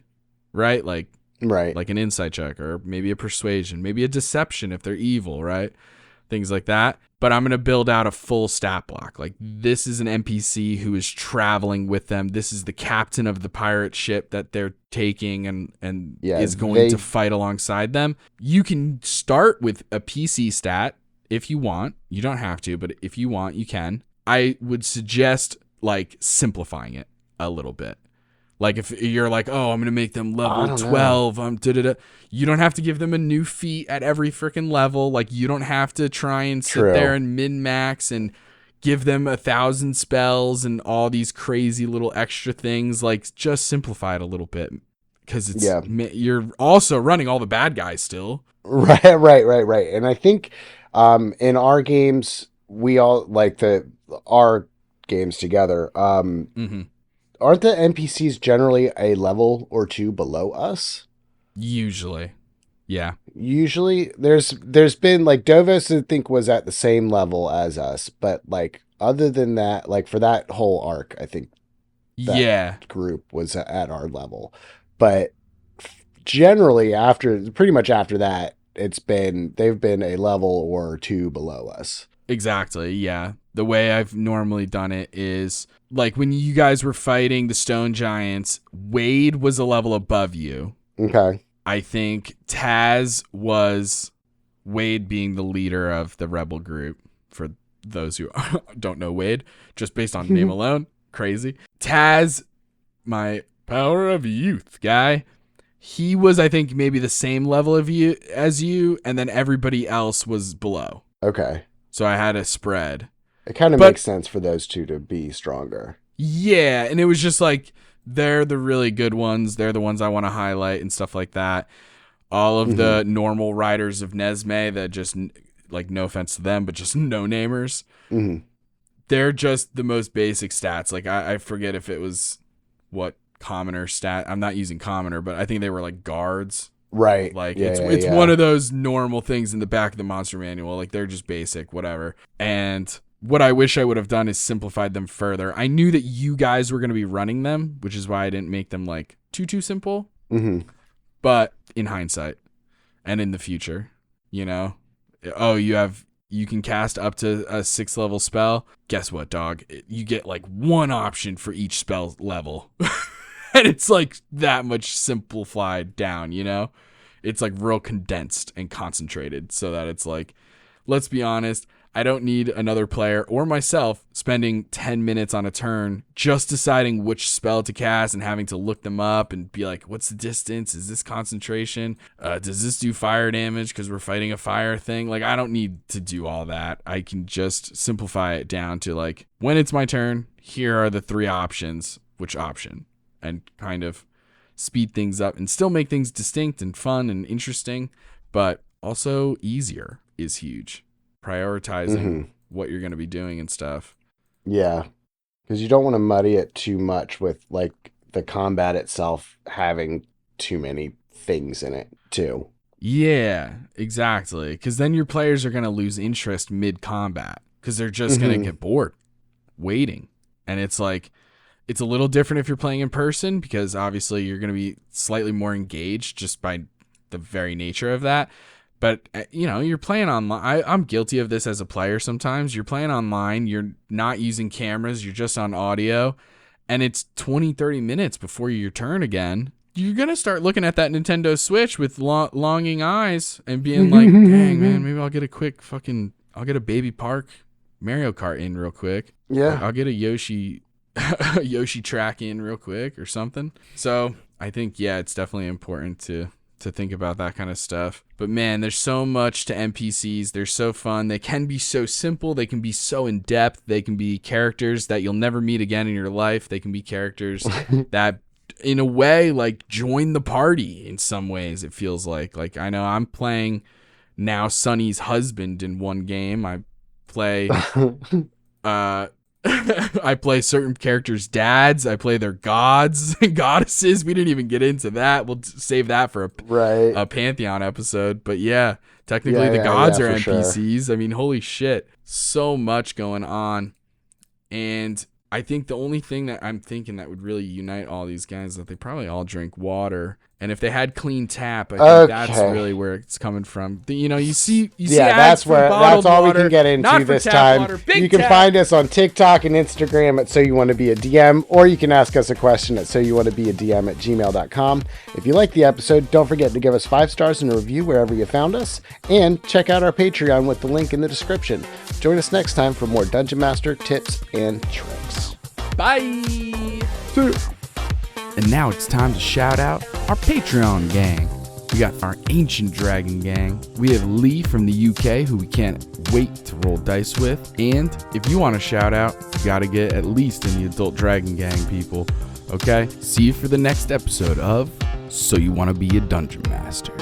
right? Like an insight check, or maybe a persuasion, maybe a deception if they're evil, right? Things like that. But I'm going to build out a full stat block. Like this is an NPC who is traveling with them. This is the captain of the pirate ship that they're taking and is going to fight alongside them. You can start with a PC stat if you want. You don't have to, but if you want, you can. I would suggest like simplifying it a little bit. Like if you're like, oh, I'm going to make them level 12, you don't have to give them a new feat at every freaking level. Like you don't have to try and sit there and min-max and give them 1,000 spells and all these crazy little extra things. Like just simplify it a little bit because you're also running all the bad guys still. Right. And I think in our games, we all like our games together. Aren't the NPCs generally a level or 2 below us? Usually. Yeah. Usually there's been like Dovos I think was at the same level as us, but like other than that, like for that whole arc, I think that group was at our level. But generally pretty much after that, they've been a level or 2 below us. Exactly. Yeah. The way I've normally done it is like when you guys were fighting the stone giants, Wade was a level above you. Okay. I think Taz was Wade being the leader of the rebel group for those who don't know Wade, just based on name alone. Crazy. Taz, my power of youth guy. He was, I think, maybe the same level of you as you, and then everybody else was below. Okay. So I had a spread. It kind of makes sense for those two to be stronger. Yeah, and it was just like, they're the really good ones. They're the ones I want to highlight and stuff like that. All of the normal riders of Nesme that just, like, no offense to them, but just no-namers. They're just the most basic stats. Like, I forget if it was what commoner stat. I'm not using commoner, but I think they were like guards. Right. Like, it's one of those normal things in the back of the monster manual. Like, they're just basic, whatever. And what I wish I would have done is simplified them further. I knew that you guys were going to be running them, which is why I didn't make them like too simple. But in hindsight and in the future, you know, you can cast up to a 6th level spell. Guess what, dog? You get like one option for each spell level. And it's like that much simplified down, you know? It's like real condensed and concentrated so that it's like, let's be honest, I don't need another player or myself spending 10 minutes on a turn just deciding which spell to cast and having to look them up and be like, what's the distance? Is this concentration? Does this do fire damage because we're fighting a fire thing? Like, I don't need to do all that. I can just simplify it down to like, when it's my turn, here are the 3 options. Which option? And kind of speed things up and still make things distinct and fun and interesting, but also easier is huge. Prioritizing what you're going to be doing and stuff. Yeah, because you don't want to muddy it too much with like the combat itself having too many things in it too. Yeah, exactly. Because then your players are going to lose interest mid-combat because they're just going to get bored waiting. And it's like, it's a little different if you're playing in person because obviously you're going to be slightly more engaged just by the very nature of that. But, you know, you're playing online. I'm guilty of this as a player sometimes. You're playing online. You're not using cameras. You're just on audio. And it's 20, 30 minutes before your turn again. You're going to start looking at that Nintendo Switch with longing eyes and being like, dang, man, maybe I'll get a Baby Park Mario Kart in real quick. Yeah. I'll get a Yoshi track in real quick or something. So I think, yeah, it's definitely important to think about that kind of stuff. But man, there's so much to NPCs. They're so fun. They can be so simple. They can be so in depth. They can be characters that you'll never meet again in your life. They can be characters that in a way like join the party in some ways. It feels like I know I'm playing now Sunny's husband in one game. I play I play certain characters' dads. I play their gods and goddesses. We didn't even get into that. We'll save that for a Pantheon episode. But yeah, technically the gods are NPCs. Sure. I mean, holy shit. So much going on. And I think the only thing that I'm thinking that would really unite all these guys is that they probably all drink water. And if they had clean tap, I think that's really where it's coming from. You see that's all water, we can get into this time. You can find us on TikTok and Instagram at Soyouwannabeadm, or you can ask us a question at Soyouwannabeadm@gmail.com. If you like the episode, don't forget to give us 5 stars and a review wherever you found us, and check out our Patreon with the link in the description. Join us next time for more Dungeon Master tips and tricks. Bye! See ya. And now it's time to shout out our Patreon gang. We got our Ancient Dragon gang. We have Lee from the UK, who we can't wait to roll dice with. And if you want to shout out, you got to get at least in the Adult Dragon gang, people. Okay? See you for the next episode of So You Want to Be a Dungeon Master.